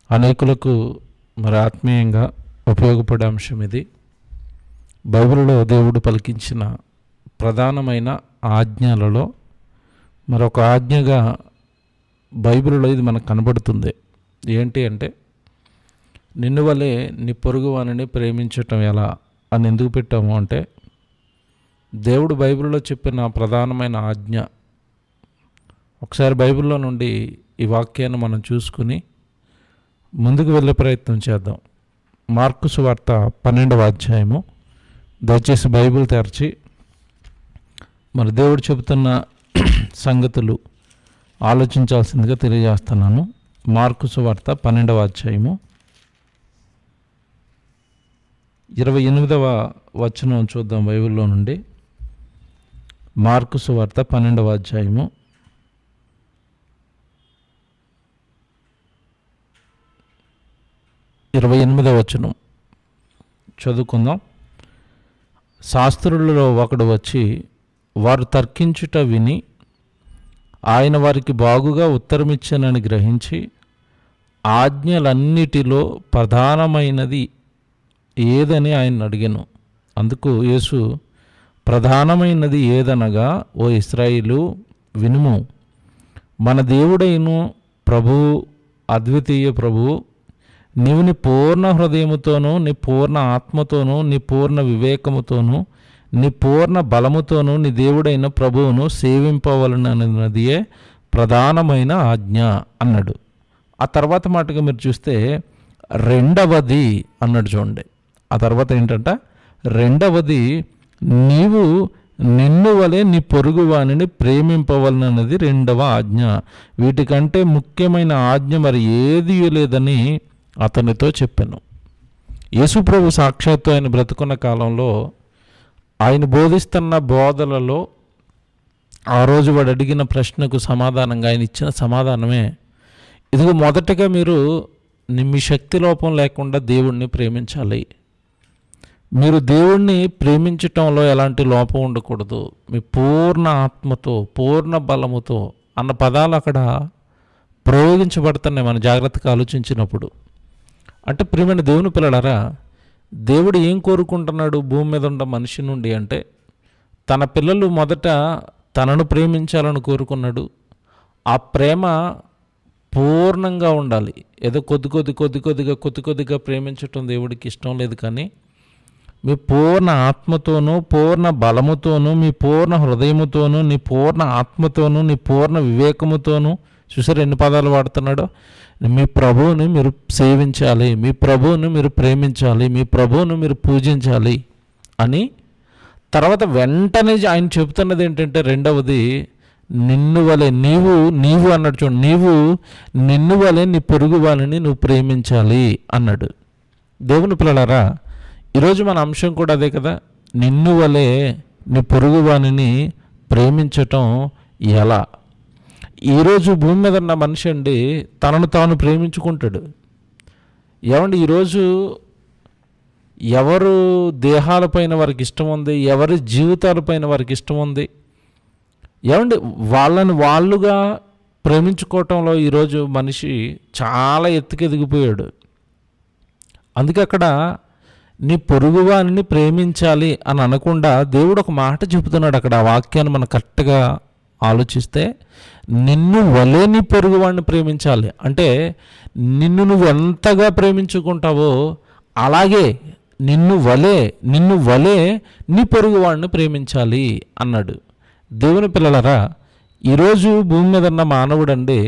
అనేకులకు మరి ఆత్మీయంగా ఉపయోగపడే అంశం ఇది. బైబిల్లో దేవుడు పలికించిన ప్రధానమైన ఆజ్ఞలలో మరొక ఆజ్ఞగా బైబిల్లో ఇది మనకు కనబడుతుంది. ఏంటి అంటే, నిన్ను వలె నీ పొరుగువానిని ప్రేమించటం ఎలా అని ఎందుకు పెట్టాము అంటే, దేవుడు బైబిల్లో చెప్పిన ప్రధానమైన ఆజ్ఞ. ఒకసారి బైబిల్లో నుండి ఈ వాక్యాన్ని మనం చూసుకుని ముందుకు వెళ్ళే ప్రయత్నం చేద్దాం. మార్కు సువార్త 12వ అధ్యాయము. దయచేసి బైబిల్ తెరచి మరి దేవుడు చెబుతున్న సంగతులు ఆలోచించాల్సిందిగా తెలియజేస్తున్నాను. మార్కు సువార్త 12వ అధ్యాయము 28వ వచనం చూద్దాం బైబిల్లో నుండి. మార్కు సువార్త 12వ అధ్యాయము 28వ వచనం చదువుకుందాం. శాస్త్రులలో ఒకడు వచ్చి వారు తర్కించుట విని ఆయన వారికి బాగుగా ఉత్తరమిచ్చానని గ్రహించి, ఆజ్ఞలన్నిటిలో ప్రధానమైనది ఏదని ఆయన అడిగాను. అందుకు యేసు, ప్రధానమైనది ఏదనగా, ఓ ఇశ్రాయేలు వినుము, మన దేవుడైన ప్రభువు, అద్వితీయ ప్రభువు, నీవు నీ పూర్ణ హృదయముతోనూ, నీ పూర్ణ ఆత్మతోనూ, నీ పూర్ణ వివేకముతోనూ, నీ పూర్ణ బలముతోనూ నీ దేవుడైన ప్రభువును సేవింపవలనన్నదియే ప్రధానమైన ఆజ్ఞ అన్నాడు. ఆ తర్వాత మాటగా మీరు చూస్తే రెండవది అన్నాడు. చూడండి, ఆ తర్వాత ఏంటంట, రెండవది నీవు నిన్ను వలె నీ పొరుగువానిని ప్రేమింపవలనన్నది రెండవ ఆజ్ఞ. వీటికంటే ముఖ్యమైన ఆజ్ఞ మరి ఏదీ లేదని అతనితో చెప్పాను. యేసుప్రభు సాక్షాత్తు ఆయన బ్రతుకున్న కాలంలో ఆయన బోధిస్తున్న బోధలలో ఆ రోజు వాడు అడిగిన ప్రశ్నకు సమాధానంగా ఆయన ఇచ్చిన సమాధానమే, ఇదిగో మొదటగా మీరు మీ శక్తి లోపం లేకుండా దేవుణ్ణి ప్రేమించాలి. మీరు దేవుణ్ణి ప్రేమించటంలో ఎలాంటి లోపం ఉండకూడదు. మీ పూర్ణ ఆత్మతో, పూర్ణ బలముతో అన్న పదాలు అక్కడ ప్రయోగించబడుతున్నాయి. మనం జాగ్రత్తగా ఆలోచించినప్పుడు. అంటే ప్రియమైన దేవుని పిల్లలారా, దేవుడు ఏం కోరుకుంటున్నాడు భూమి మీద ఉన్న మనిషి నుండి అంటే, తన పిల్లలు మొదట తనను ప్రేమించాలని కోరుకున్నాడు. ఆ ప్రేమ పూర్ణంగా ఉండాలి. ఏదో కొద్దిగా ప్రేమించటం దేవుడికి ఇష్టం లేదు. కానీ మీ పూర్ణ ఆత్మతోనూ, పూర్ణ బలముతోనూ, మీ పూర్ణ హృదయముతోనూ, నీ పూర్ణ ఆత్మతోనూ, నీ పూర్ణ వివేకముతోనూ, చూసారు ఎన్ని పదాలు వాడుతున్నాడో, మీ ప్రభువుని మీరు సేవించాలి, మీ ప్రభువుని మీరు ప్రేమించాలి, మీ ప్రభువుని మీరు పూజించాలి అని. తర్వాత వెంటనే ఆయన చెబుతున్నది ఏంటంటే, రెండవది నిన్ను వలె నీవు అన్నాడు. చూడండి, నీవు నిన్ను వలె నీ పొరుగు వాళ్ళని నువ్వు ప్రేమించాలి అన్నాడు. దేవుని పిల్లలారా, ఈరోజు మన అంశం కూడా అదే కదా. నిన్ను వలె నీ పొరుగు వానిని ప్రేమించటం ఎలా? ఈరోజు భూమి మీద ఉన్న మనిషి అండి తనను తాను ప్రేమించుకుంటాడు. ఏమండి, ఈరోజు ఎవరు దేహాలపైన వారికి ఇష్టం ఉంది, ఎవరి జీవితాలపైన వారికి ఇష్టం ఉంది, ఏమండి వాళ్ళని వాళ్ళుగా ప్రేమించుకోవటంలో ఈరోజు మనిషి చాలా ఎత్తుకెదిగిపోయాడు. అందుకే అక్కడ నీ పొరుగువానిని ప్రేమించాలి అని అనకుండా దేవుడు ఒక మాట చెబుతున్నాడు అక్కడ. ఆ వాక్యాన్ని మనం కరెక్ట్గా ఆలోచిస్తే, నిన్ను వలే నీ పొరుగువాడిని ప్రేమించాలి అంటే, నిన్ను నువ్వు ఎంతగా ప్రేమించుకుంటావో అలాగే నిన్ను వలే నీ పొరుగువాడిని ప్రేమించాలి అన్నాడు. దేవుని పిల్లలరా, ఈరోజు భూమి మీద ఉన్న మానవుడండి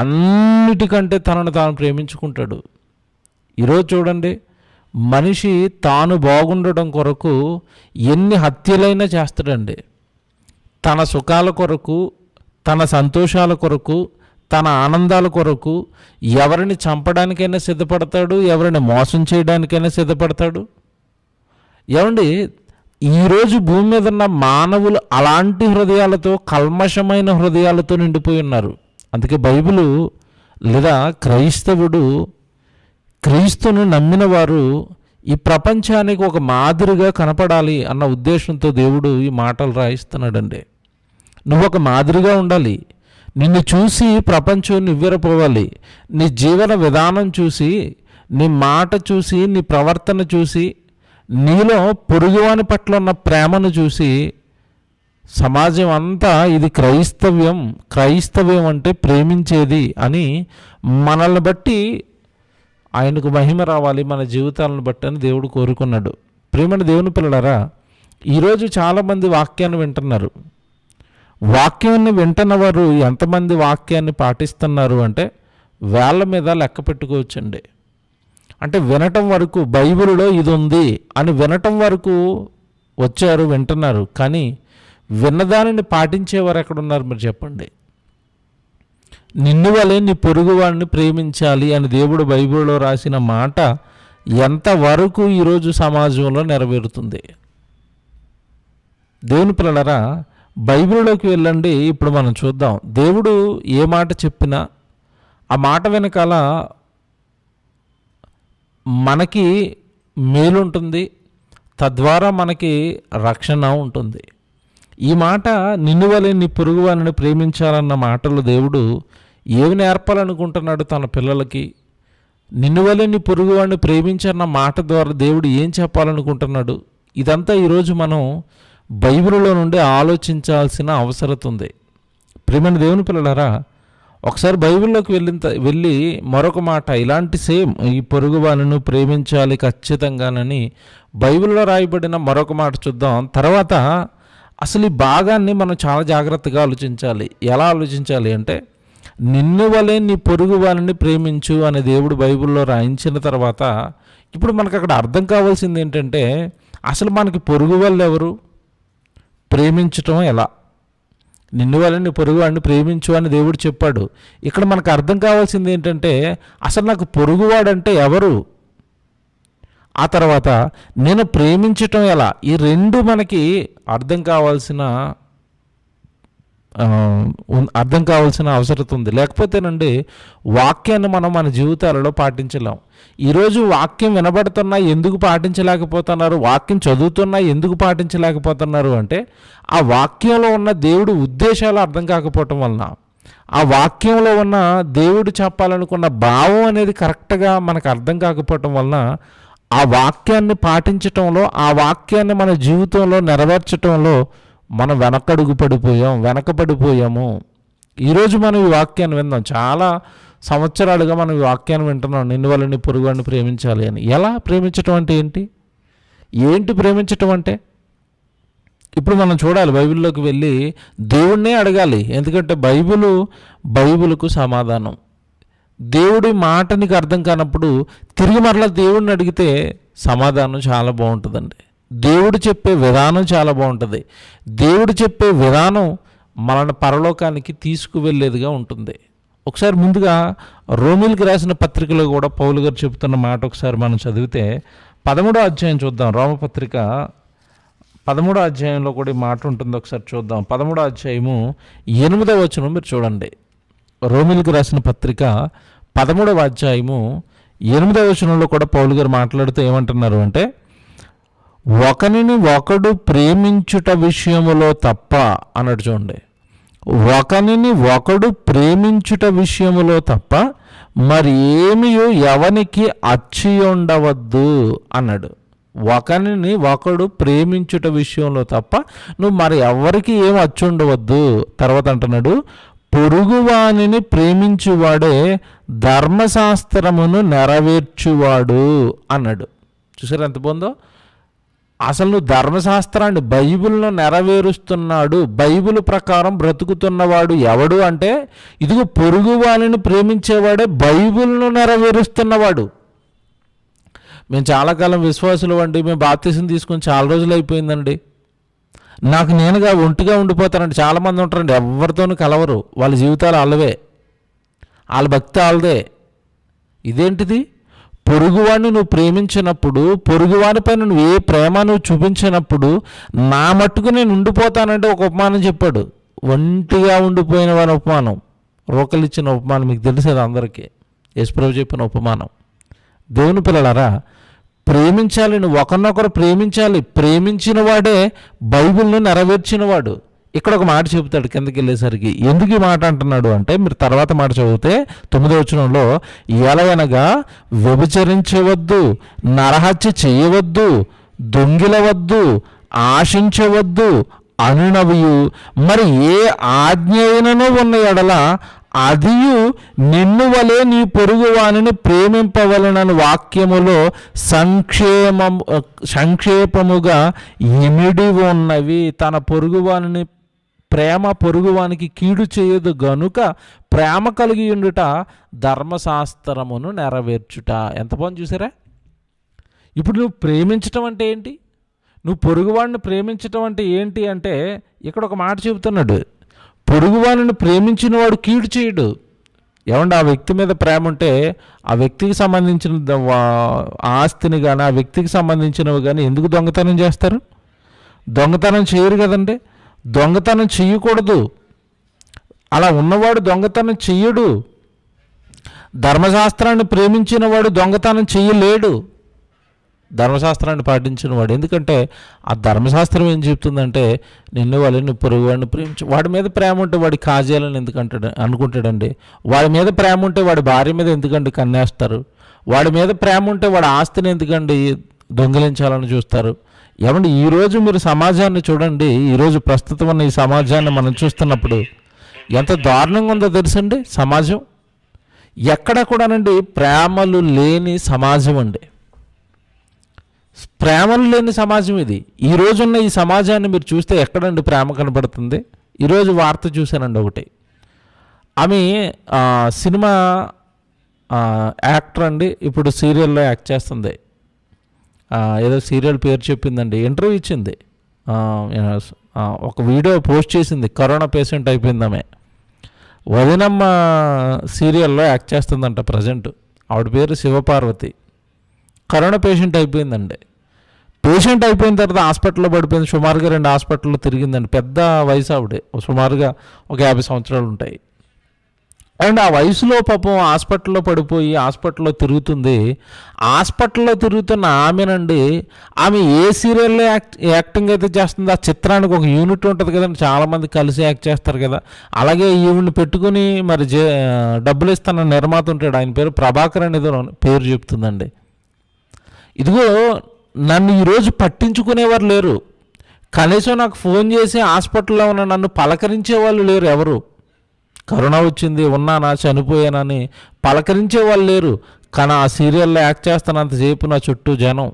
అన్నిటికంటే తనను తాను ప్రేమించుకుంటాడు. ఈరోజు చూడండి, మనిషి తాను బాగుండడం కొరకు ఎన్ని హత్యలైనా చేస్తాడండి. తన సుఖాల కొరకు, తన సంతోషాల కొరకు, తన ఆనందాల కొరకు ఎవరిని చంపడానికైనా సిద్ధపడతాడు, ఎవరిని మోసం చేయడానికైనా సిద్ధపడతాడు. ఏమండి, ఈరోజు భూమి మీద ఉన్న మానవులు అలాంటి హృదయాలతో, కల్మషమైన హృదయాలతో నిండిపోయి ఉన్నారు. అందుకే బైబిలు లేదా క్రైస్తవుడు, క్రీస్తును నమ్మిన వారు ఈ ప్రపంచానికి ఒక మాదిరిగా కనపడాలి అన్న ఉద్దేశంతో దేవుడు ఈ మాటలు రాయిస్తున్నాడండి. నువ్వు ఒక మాదిరిగా ఉండాలి. నిన్ను చూసి ప్రపంచం నివ్వెరపోవాలి. నీ జీవన విధానం చూసి, నీ మాట చూసి, నీ ప్రవర్తన చూసి, నీలో పొరుగువాని పట్ల ఉన్న ప్రేమను చూసి సమాజం అంతా ఇది క్రైస్తవ్యం అంటే ప్రేమించేది అని మనల్ని బట్టి ఆయనకు మహిమ రావాలి, మన జీవితాలను బట్టి అని దేవుడు కోరుకున్నాడు. ప్రియమైన దేవుని పిల్లలారా, ఈరోజు చాలామంది వాక్యాన్ని వింటున్నారు. వాక్యాన్ని వింటున్న వారు ఎంతమంది వాక్యాన్ని పాటిస్తున్నారు అంటే వేళ్ళ మీద లెక్క పెట్టుకోవచ్చండి. అంటే వినటం వరకు, బైబిల్లో ఇది ఉంది అని వినటం వరకు వచ్చారు, వింటున్నారు. కానీ విన్నదానిని పాటించేవారు ఎక్కడున్నారు మీరు చెప్పండి? నిన్ను వలె నీ పొరుగువాడిని ప్రేమించాలి అని దేవుడు బైబిల్లో రాసిన మాట ఎంతవరకు ఈరోజు సమాజంలో నెరవేరుతుంది? దేవుని పిల్లలారా, బైబిల్లోకి వెళ్ళండి. ఇప్పుడు మనం చూద్దాం, దేవుడు ఏ మాట చెప్పినా ఆ మాట వెనకాల మనకి మేలుంటుంది, తద్వారా మనకి రక్షణ ఉంటుంది. ఈ మాట నిన్ను వలె నీ పొరుగువారిని ప్రేమించాలన్న మాటలు దేవుడు ఏమి నేర్పాలనుకుంటున్నాడు తన పిల్లలకి? నిన్ను వలె నీ పొరుగువాడిని ప్రేమించన్న మాట ద్వారా దేవుడు ఏం చెప్పాలనుకుంటున్నాడు? ఇదంతా ఈరోజు మనం బైబిల్లో నుండి ఆలోచించాల్సిన అవసరం ఉంది. ప్రియమైన దేవుని పిల్లలారా, ఒకసారి బైబిల్లోకి వెళ్ళి మరొక మాట ఇలాంటి సేమ్, ఈ పొరుగువారిని ప్రేమించాలి ఖచ్చితంగానని బైబిల్లో రాయబడిన మరొక మాట చూద్దాం. తర్వాత అసలు ఈ భాగాన్ని మనం చాలా జాగ్రత్తగా ఆలోచించాలి. ఎలా ఆలోచించాలి అంటే, నిన్ను వలె నీ పొరుగువారిని ప్రేమించు అని దేవుడు బైబిల్లో రాయించిన తర్వాత ఇప్పుడు మనకు అక్కడ అర్థం కావాల్సింది ఏంటంటే, అసలు మనకి పొరుగు వాళ్ళు ఎవరు, ప్రేమించటం ఎలా? నిన్ను వలె నీ పొరుగువాడిని ప్రేమించు అని దేవుడు చెప్పాడు. ఇక్కడ మనకు అర్థం కావాల్సింది ఏంటంటే, అసలు నాకు పొరుగువాడంటే ఎవరు, ఆ తర్వాత నేను ప్రేమించటం ఎలా? ఈ రెండు మనకి అర్థం కావాల్సిన అవసరం ఉంది. లేకపోతేనండి వాక్యాన్ని మనం మన జీవితాలలో పాటించలేం. ఈరోజు వాక్యం వినబడుతున్నా ఎందుకు పాటించలేకపోతున్నారు, వాక్యం చదువుతున్నా ఎందుకు పాటించలేకపోతున్నారు అంటే, ఆ వాక్యంలో ఉన్న దేవుడు ఉద్దేశాలు అర్థం కాకపోవటం వలన, ఆ వాక్యంలో ఉన్న దేవుడు చెప్పాలనుకున్న భావం అనేది కరెక్ట్గా మనకు అర్థం కాకపోవటం వలన ఆ వాక్యాన్ని పాటించటంలో, ఆ వాక్యాన్ని మన జీవితంలో నెరవేర్చటంలో మనం వెనకపడిపోయాము. ఈరోజు మనం ఈ వాక్యాన్ని విందాం. చాలా సంవత్సరాలుగా మనం ఈ వాక్యాన్ని వింటున్నాం, నిన్ను వలె నీ పొరుగువాడిని ప్రేమించాలి అని. ఎలా ప్రేమించటం అంటే ఏంటి ప్రేమించటం అంటే? ఇప్పుడు మనం చూడాలి, బైబిల్లోకి వెళ్ళి దేవుణ్ణే అడగాలి. ఎందుకంటే బైబిలుకు సమాధానం. దేవుడి మాట నీకు అర్థం కానప్పుడు తిరిగి మరలా దేవుడిని అడిగితే సమాధానం చాలా బాగుంటుందండి. దేవుడు చెప్పే విధానం చాలా బాగుంటుంది. దేవుడు చెప్పే విధానం మనల్ని పరలోకానికి తీసుకువెళ్ళేదిగా ఉంటుంది. ఒకసారి ముందుగా రోమీలకు రాసిన పత్రికలో కూడా పౌలు గారు చెబుతున్న మాట ఒకసారి మనం చదివితే 13వ అధ్యాయం చూద్దాం. రోమపత్రిక 13వ అధ్యాయంలో కూడా ఈ మాట ఉంటుంది, ఒకసారి చూద్దాం. 13వ అధ్యాయము 8వ వచనం మీరు చూడండి. రోమీలకు రాసిన పత్రిక 13వ అధ్యాయము 8వ వచనంలో కూడా పౌలు గారు మాట్లాడుతూ ఏమంటున్నారు అంటే, ఒకనిని ఒకడు ప్రేమించుట విషయములో తప్ప అన్నాడు. చూడండి, ఒకనిని ఒకడు ప్రేమించుట విషయములో తప్ప మరి ఏమియో ఎవనికి అచ్చి ఉండవద్దు అన్నాడు. ఒకనిని ఒకడు ప్రేమించుట విషయంలో తప్ప నువ్వు మరి ఎవరికి ఏమి అచ్చి ఉండవద్దు. తర్వాత అంటున్నాడు, పొరుగువానిని ప్రేమించువాడే ధర్మశాస్త్రమును నెరవేర్చువాడు అన్నాడు. చూసారు ఎంత బాగుందో? అసలు నువ్వు ధర్మశాస్త్రాన్ని, బైబిల్ను నెరవేరుస్తున్నాడు, బైబిల్ ప్రకారం బ్రతుకుతున్నవాడు ఎవడు అంటే, ఇదిగో పొరుగువానిని ప్రేమించేవాడే బైబిల్ను నెరవేరుస్తున్నవాడు. మేము చాలా కాలం విశ్వాసులు అండి, మేము బాప్తిసం తీసుకొని చాలా రోజులు అయిపోయిందండి, నాకు నేనుగా ఒంటిగా ఉండిపోతానండి. చాలామంది ఉంటారండి, ఎవరితోనూ కలవరు, వాళ్ళ జీవితాలు వాళ్ళవే, వాళ్ళ భక్తి వాళ్ళదే. ఇదేంటిది? పొరుగువాడిని నువ్వు ప్రేమించినప్పుడు, పొరుగువాడిపై నువ్వు ఏ ప్రేమ నువ్వు చూపించినప్పుడు నా మట్టుకు నేను ఉండిపోతానంటే ఒక ఉపమానం చెప్పాడు. ఒంటిగా ఉండిపోయిన వారి ఉపమానం, రోకలు ఇచ్చిన ఉపమానం మీకు తెలిసేది అందరికీ. యేసుప్రభు చెప్పిన ఉపమానం. దేవుని పిల్లలారా, ప్రేమించాలి, నువ్వు ఒకరినొకరు ప్రేమించాలి. ప్రేమించిన వాడే బైబిల్ను నెరవేర్చినవాడు. ఇక్కడ ఒక మాట చెబుతాడు కిందకి వెళ్ళేసరికి. ఎందుకు ఈ మాట అంటున్నాడు అంటే, మీరు తర్వాత మాట చదివితే 9వ వచనంలో, ఎలయనగా వ్యభిచరించవద్దు, నరహత్య చేయవద్దు, దొంగిలవద్దు, ఆశించవద్దు అనునవియు మరి ఏ ఆజ్ఞ అయినను ఉన్న ఎడల అదియు నిన్ను వలె నీ పొరుగు వానిని ప్రేమింపవలనని వాక్యములో సంక్షేపముగా ఇమిడి ఉన్నవి. తన పొరుగువానిని ప్రేమ పొరుగువానికి కీడు చేయదు గనుక ప్రేమ కలిగి ఉండుట ధర్మశాస్త్రమును నెరవేర్చుట. ఎంత బాగుంది చూసారా? ఇప్పుడు నువ్వు ప్రేమించటం అంటే ఏంటి? నువ్వు పొరుగువాడిని ప్రేమించటం అంటే ఏంటి అంటే, ఇక్కడ ఒక మాట చెబుతున్నాడు, పొరుగువాడిని ప్రేమించిన వాడు కీడు చేయడు. ఏమంటే ఆ వ్యక్తి మీద ప్రేమ ఉంటే ఆ వ్యక్తికి సంబంధించిన ఆస్తిని కానీ ఆ వ్యక్తికి సంబంధించినవి కానీ ఎందుకు దొంగతనం చేస్తారు? దొంగతనం చేయరు కదండి. దొంగతనం చెయ్యకూడదు. అలా ఉన్నవాడు దొంగతనం చెయ్యడు. ధర్మశాస్త్రాన్ని ప్రేమించిన వాడు దొంగతనం చెయ్యలేడు, ధర్మశాస్త్రాన్ని పాటించిన వాడు. ఎందుకంటే ఆ ధర్మశాస్త్రం ఏం చెప్తుందంటే, నిన్ను వాళ్ళని పొరుగు వాడిని ప్రేమించు. వాడి మీద ప్రేమ ఉంటే వాడి కాజేయాలని ఎందుకంటాడు అనుకుంటాడండి. వాడి మీద ప్రేమ ఉంటే వాడి భార్య మీద ఎందుకండి కన్నేస్తారు? వాడి మీద ప్రేమ ఉంటే వాడి ఆస్తిని ఎందుకండి దొంగిలించాలని చూస్తారు? ఏమండి, ఈరోజు మీరు సమాజాన్ని చూడండి. ఈరోజు ప్రస్తుతం ఉన్న ఈ సమాజాన్ని మనం చూస్తున్నప్పుడు ఎంత దారుణంగా ఉందో తెలుసండి. సమాజం ఎక్కడ కూడానండి ప్రేమలు లేని సమాజం అండి. ప్రేమలు లేని సమాజం ఇది. ఈరోజున్న ఈ సమాజాన్ని మీరు చూస్తే ఎక్కడండి ప్రేమ కనబడుతుంది? ఈరోజు వార్త చూశానండి ఒకటి. ఆమె సినిమా యాక్టర్ అండి, ఇప్పుడు సీరియల్లో యాక్ట్ చేస్తుంది. ఏదో సీరియల్ పేరు చెప్పిందండి, ఇంటర్వ్యూ ఇచ్చింది, ఒక వీడియో పోస్ట్ చేసింది. కరోనా పేషెంట్ అయిపోయింది ఆమె. వదినమ్మ సీరియల్లో యాక్ట్ చేస్తుందంట ప్రజెంట్. ఆవిడ పేరు శివపార్వతి. కరోనా పేషెంట్ అయిపోయిందండి. పేషెంట్ అయిపోయిన తర్వాత హాస్పిటల్లో పడిపోయింది. సుమారుగా 2 హాస్పిటల్లో తిరిగిందండి. పెద్ద వయసు ఆవిడ, సుమారుగా ఒక 50 సంవత్సరాలు ఉంటాయి. అండ్ ఆ వయసులో పాపం హాస్పిటల్లో పడిపోయి హాస్పిటల్లో తిరుగుతుంది. హాస్పిటల్లో తిరుగుతున్న ఆమెనండి, ఆమె ఏ సీరియల్లో యాక్టింగ్ అయితే చేస్తుందో ఆ చిత్రానికి ఒక యూనిట్ ఉంటుంది కదండి, చాలామంది కలిసి యాక్ట్ చేస్తారు కదా. అలాగే ఈవిడ్ని పెట్టుకుని మరి డబ్బులు ఇస్తున్న నిర్మాత ఉంటాడు, ఆయన పేరు ప్రభాకర్ అనేది పేరు చెప్తుందండి. ఇదిగో నన్ను ఈరోజు పట్టించుకునేవారు లేరు. కనీసం నాకు ఫోన్ చేసి హాస్పిటల్లో ఉన్న నన్ను పలకరించే వాళ్ళు లేరు ఎవరు. కరోనా వచ్చింది, ఉన్నానా, చనిపోయానని పలకరించే వాళ్ళు లేరు. కానీ ఆ సీరియల్లో యాక్ట్ చేస్తానంతసేపు నా చుట్టూ జనం.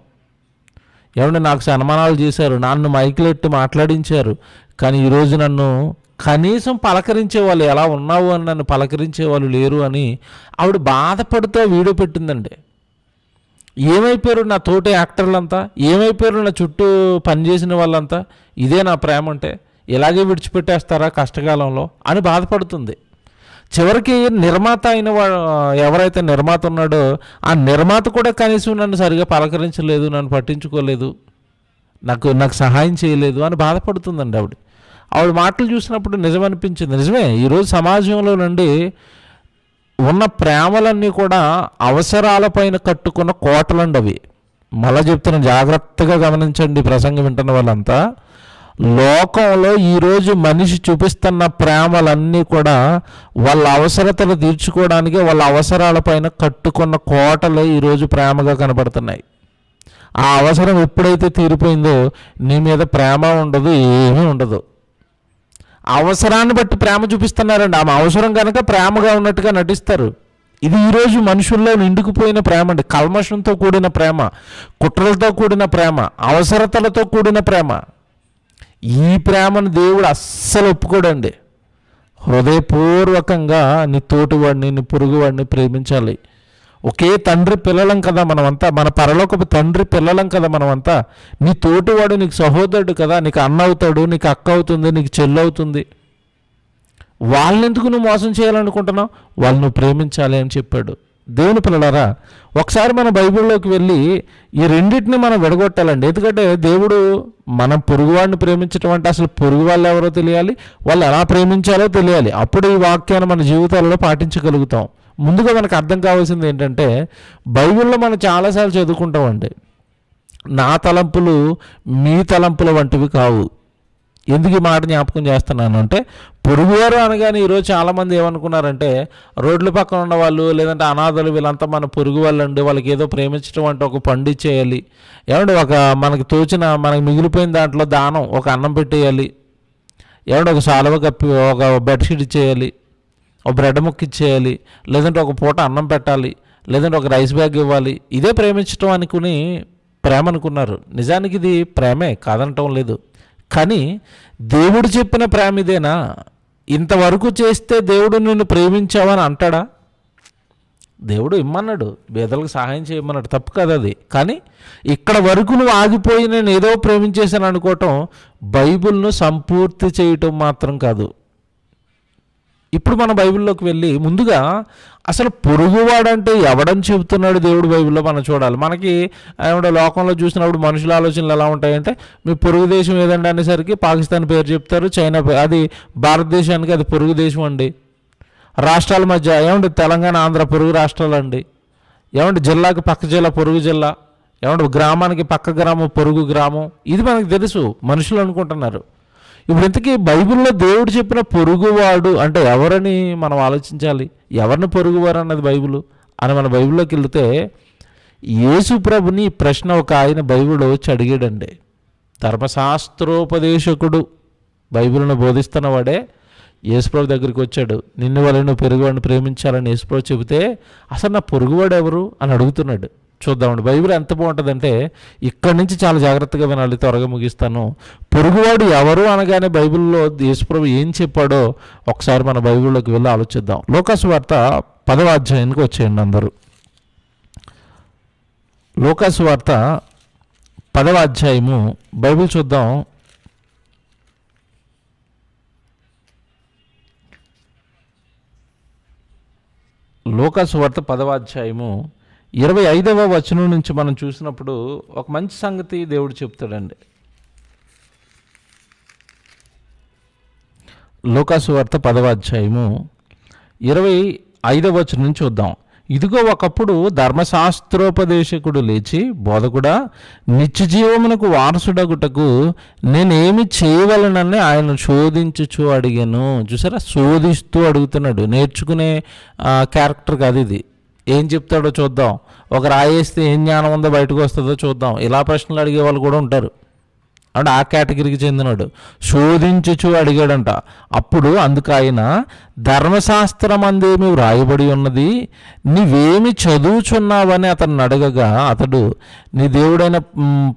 ఏమంటే నాకు సన్మానాలు చేశారు, నన్ను మైకులెట్టి మాట్లాడించారు. కానీ ఈరోజు నన్ను కనీసం పలకరించే వాళ్ళు, ఎలా ఉన్నావు అని నన్ను పలకరించే వాళ్ళు లేరు అని ఆవిడ బాధపడుతూ వీడియో పెట్టిందండి. ఏమైపోయారు నా తోటి యాక్టర్లంతా? ఏమైపోయారు నా చుట్టూ పనిచేసిన వాళ్ళంతా? ఇదే నా ప్రేమ అంటే? ఇలాగే విడిచిపెట్టేస్తారా కష్టకాలంలో అని బాధపడుతుంది. చివరికి నిర్మాత అయిన ఎవరైతే నిర్మాత ఉన్నాడో ఆ నిర్మాత కూడా కనీసం నన్ను సరిగా పలకరించలేదు, నన్ను పట్టించుకోలేదు, నాకు సహాయం చేయలేదు అని బాధపడుతుందండి ఆవిడ మాటలు చూసినప్పుడు నిజమనిపించింది. నిజమే, ఈరోజు సమాజంలో నుండి ఉన్న ప్రేమలన్నీ కూడా అవసరాలపైన కట్టుకున్న కోటలండి అవి. మళ్ళా చెప్తున్నా, జాగ్రత్తగా గమనించండి ప్రసంగం వింటున్న వాళ్ళంతా. లోకంలో ఈరోజు మనిషి చూపిస్తున్న ప్రేమలన్నీ కూడా వాళ్ళ అవసరతలు తీర్చుకోవడానికి, వాళ్ళ అవసరాలపైన కట్టుకున్న కోటలు ఈరోజు ప్రేమగా కనబడుతున్నాయి. ఆ అవసరం ఎప్పుడైతే తీరిపోయిందో నీ మీద ప్రేమ ఉండదు, ఏమీ ఉండదు. అవసరాన్ని బట్టి ప్రేమ చూపిస్తున్నారండి. ఆమె అవసరం కనుక ప్రేమగా ఉన్నట్టుగా నటిస్తారు. ఇది ఈరోజు మనుషుల్లో నిండుకుపోయిన ప్రేమ అండి. కల్మషంతో కూడిన ప్రేమ, కుట్రలతో కూడిన ప్రేమ, అవసరతలతో కూడిన ప్రేమ. ఈ ప్రేమను దేవుడు అస్సలు ఒప్పుకోడండి. హృదయపూర్వకంగా నీ తోటివాడిని, నీ పొరుగువాడిని ప్రేమించాలి. ఒకే తండ్రి పిల్లలం కదా మనమంతా, మన పరలోకపు తండ్రి పిల్లలం కదా మనమంతా. నీ తోటివాడు నీకు సహోదరుడు కదా, నీకు అన్న అవుతాడు, నీకు అక్క అవుతుంది, నీకు చెల్లి అవుతుంది. వాళ్ళెందుకు నువ్వు మోసం చేయాలనుకుంటున్నావు? వాళ్ళు నువ్వు ప్రేమించాలి అని చెప్పాడు. దేవుని పిల్లలారా, ఒకసారి మన బైబిల్లోకి వెళ్ళి ఈ రెండింటిని మనం విడగొట్టాలండి. ఎందుకంటే దేవుడు మనం పొరుగువాడిని ప్రేమించడం అంటే అసలు పొరుగు వాళ్ళు ఎవరో తెలియాలి, వాళ్ళు ఎలా ప్రేమించాలో తెలియాలి. అప్పుడు ఈ వాక్యాన్ని మన జీవితాలలో పాటించగలుగుతాం. ముందుగా మనకు అర్థం కావాల్సింది ఏంటంటే, బైబిల్లో మనం చాలాసార్లు చదువుకుంటామండి, నా తలంపులు మీ తలంపుల వంటివి కావు. ఎందుకు ఈ మాట జ్ఞాపకం చేస్తున్నాను అంటే, పొరుగువారు అనగానే ఈరోజు చాలామంది ఏమనుకున్నారంటే, రోడ్ల పక్కన ఉన్న వాళ్ళు లేదంటే అనాథలు వీళ్ళంతా మన పొరుగు వాళ్ళు అండి, వాళ్ళకి ఏదో ప్రేమించడం అంటే ఒక పండు ఇచ్చేయాలి, ఏమంటే ఒక మనకి తోచిన మనకి మిగిలిపోయిన దాంట్లో దానం ఒక అన్నం పెట్టేయాలి, ఏమంటే ఒక సాలువ కప్పి ఒక బెడ్షీట్ ఇచ్చేయాలి, ఒక బ్రెడ్ ముక్క ఇచ్చేయాలి, లేదంటే ఒక పూట అన్నం పెట్టాలి, లేదంటే ఒక రైస్ బ్యాగ్ ఇవ్వాలి, ఇదే ప్రేమించడం అనుకుని ప్రేమ అనుకున్నారు. నిజానికి ఇది ప్రేమే, కాదనటం లేదు. కానీ దేవుడు చెప్పిన ప్రేమ ఇదేనా? ఇంతవరకు చేస్తే దేవుడు నిన్ను ప్రేమించావని అంటాడా? దేవుడు ఇమ్మన్నాడు, పేదలకు సహాయం చేయమన్నాడు, తప్పు కదా అది. కానీ ఇక్కడ వరకు నువ్వు ఆగిపోయి నేను ఏదో ప్రేమించేశాను అనుకోవటం బైబిల్ను సంపూర్తి చేయటం మాత్రం కాదు. ఇప్పుడు మన బైబిల్లోకి వెళ్ళి ముందుగా అసలు పొరుగువాడంటే ఎవడని చెబుతున్నాడు దేవుడు బైబిల్లో మనం చూడాలి. మనకి ఏమంటే లోకంలో చూసినప్పుడు మనుషుల ఆలోచనలు ఎలా ఉంటాయంటే, మీ పొరుగు దేశం ఏదండి అనేసరికి పాకిస్తాన్ పేరు చెప్తారు, చైనా పేరు, అది భారతదేశానికి అది పొరుగు దేశం అండి. రాష్ట్రాల మధ్య ఏమంటే తెలంగాణ ఆంధ్ర పొరుగు రాష్ట్రాలు అండి, ఏమంటే జిల్లాకి పక్క జిల్లా పొరుగు జిల్లా, ఏమంటే గ్రామానికి పక్క గ్రామం పొరుగు గ్రామం, ఇది మనకు తెలుసు, మనుషులు అనుకుంటున్నారు. ఇప్పుడు ఇంతకీ బైబిల్లో దేవుడు చెప్పిన పొరుగువాడు అంటే ఎవరని మనం ఆలోచించాలి. ఎవరిని పొరుగువారు అన్నది బైబిల్ అని మన బైబిల్లోకి వెళితే, యేసు ప్రభుని ఈ ప్రశ్న ఒక ఆయన బైబిల్లో వచ్చి అడిగాడండి. ధర్మశాస్త్రోపదేశకుడు, బైబిల్ను బోధిస్తున్నవాడే యేసుప్రభు దగ్గరికి వచ్చాడు. నిన్ను వల్ల నువ్వు పొరుగువాడిని ప్రేమించాలని యేసుప్రభు చెబితే, అసలు నా పొరుగువాడు ఎవరు అని అడుగుతున్నాడు. చూద్దామండి బైబిల్ ఎంత బాగుంటుందంటే, ఇక్కడి నుంచి చాలా జాగ్రత్తగా వినాలి, త్వరగా ముగిస్తాను. పొరుగువాడు ఎవరు అనగానే బైబిల్లో యేసుప్రభు ఏం చెప్పాడో ఒకసారి మన బైబిల్లోకి వెళ్ళి ఆలోచిద్దాం. లూకాసు వార్త 10వ అధ్యాయానికి వచ్చేయండి అందరూ. లూకాసు వార్త 10వ అధ్యాయము బైబిల్ చూద్దాం. లూకాసు వార్త 10వ అధ్యాయము 25వ వచనం నుంచి మనం చూసినప్పుడు ఒక మంచి సంగతి దేవుడు చెప్తాడండి. లూకాసు వార్త 10వ అధ్యాయము 25వ వచనం నుంచి చూద్దాం. ఇదిగో ఒకప్పుడు ధర్మశాస్త్రోపదేశకుడు లేచి, బోధకుడా, నిత్య జీవమునకు వారసుడగుటకు నేనేమి చేయవలనని ఆయన శోధించుచు అడిగాను. చూసారా, శోధిస్తూ అడుగుతున్నాడు. నేర్చుకునే క్యారెక్టర్ కాదు ఇది. ఏం చెప్తాడో చూద్దాం. ఒక రాయేస్తే ఏం జ్ఞానం ఉందో బయటకు వస్తుందో చూద్దాం. ఇలా ప్రశ్నలు అడిగే వాళ్ళు కూడా ఉంటారు. అంటే ఆ కేటగిరీకి చెందినాడు. శోధించుచు అడిగాడంట. అప్పుడు అందుకు ఆయన, ధర్మశాస్త్రం అందేమి వ్రాయబడి ఉన్నది, నీవేమి చదువుచున్నావని అతన్ని అడగగా, అతడు, నీ దేవుడైన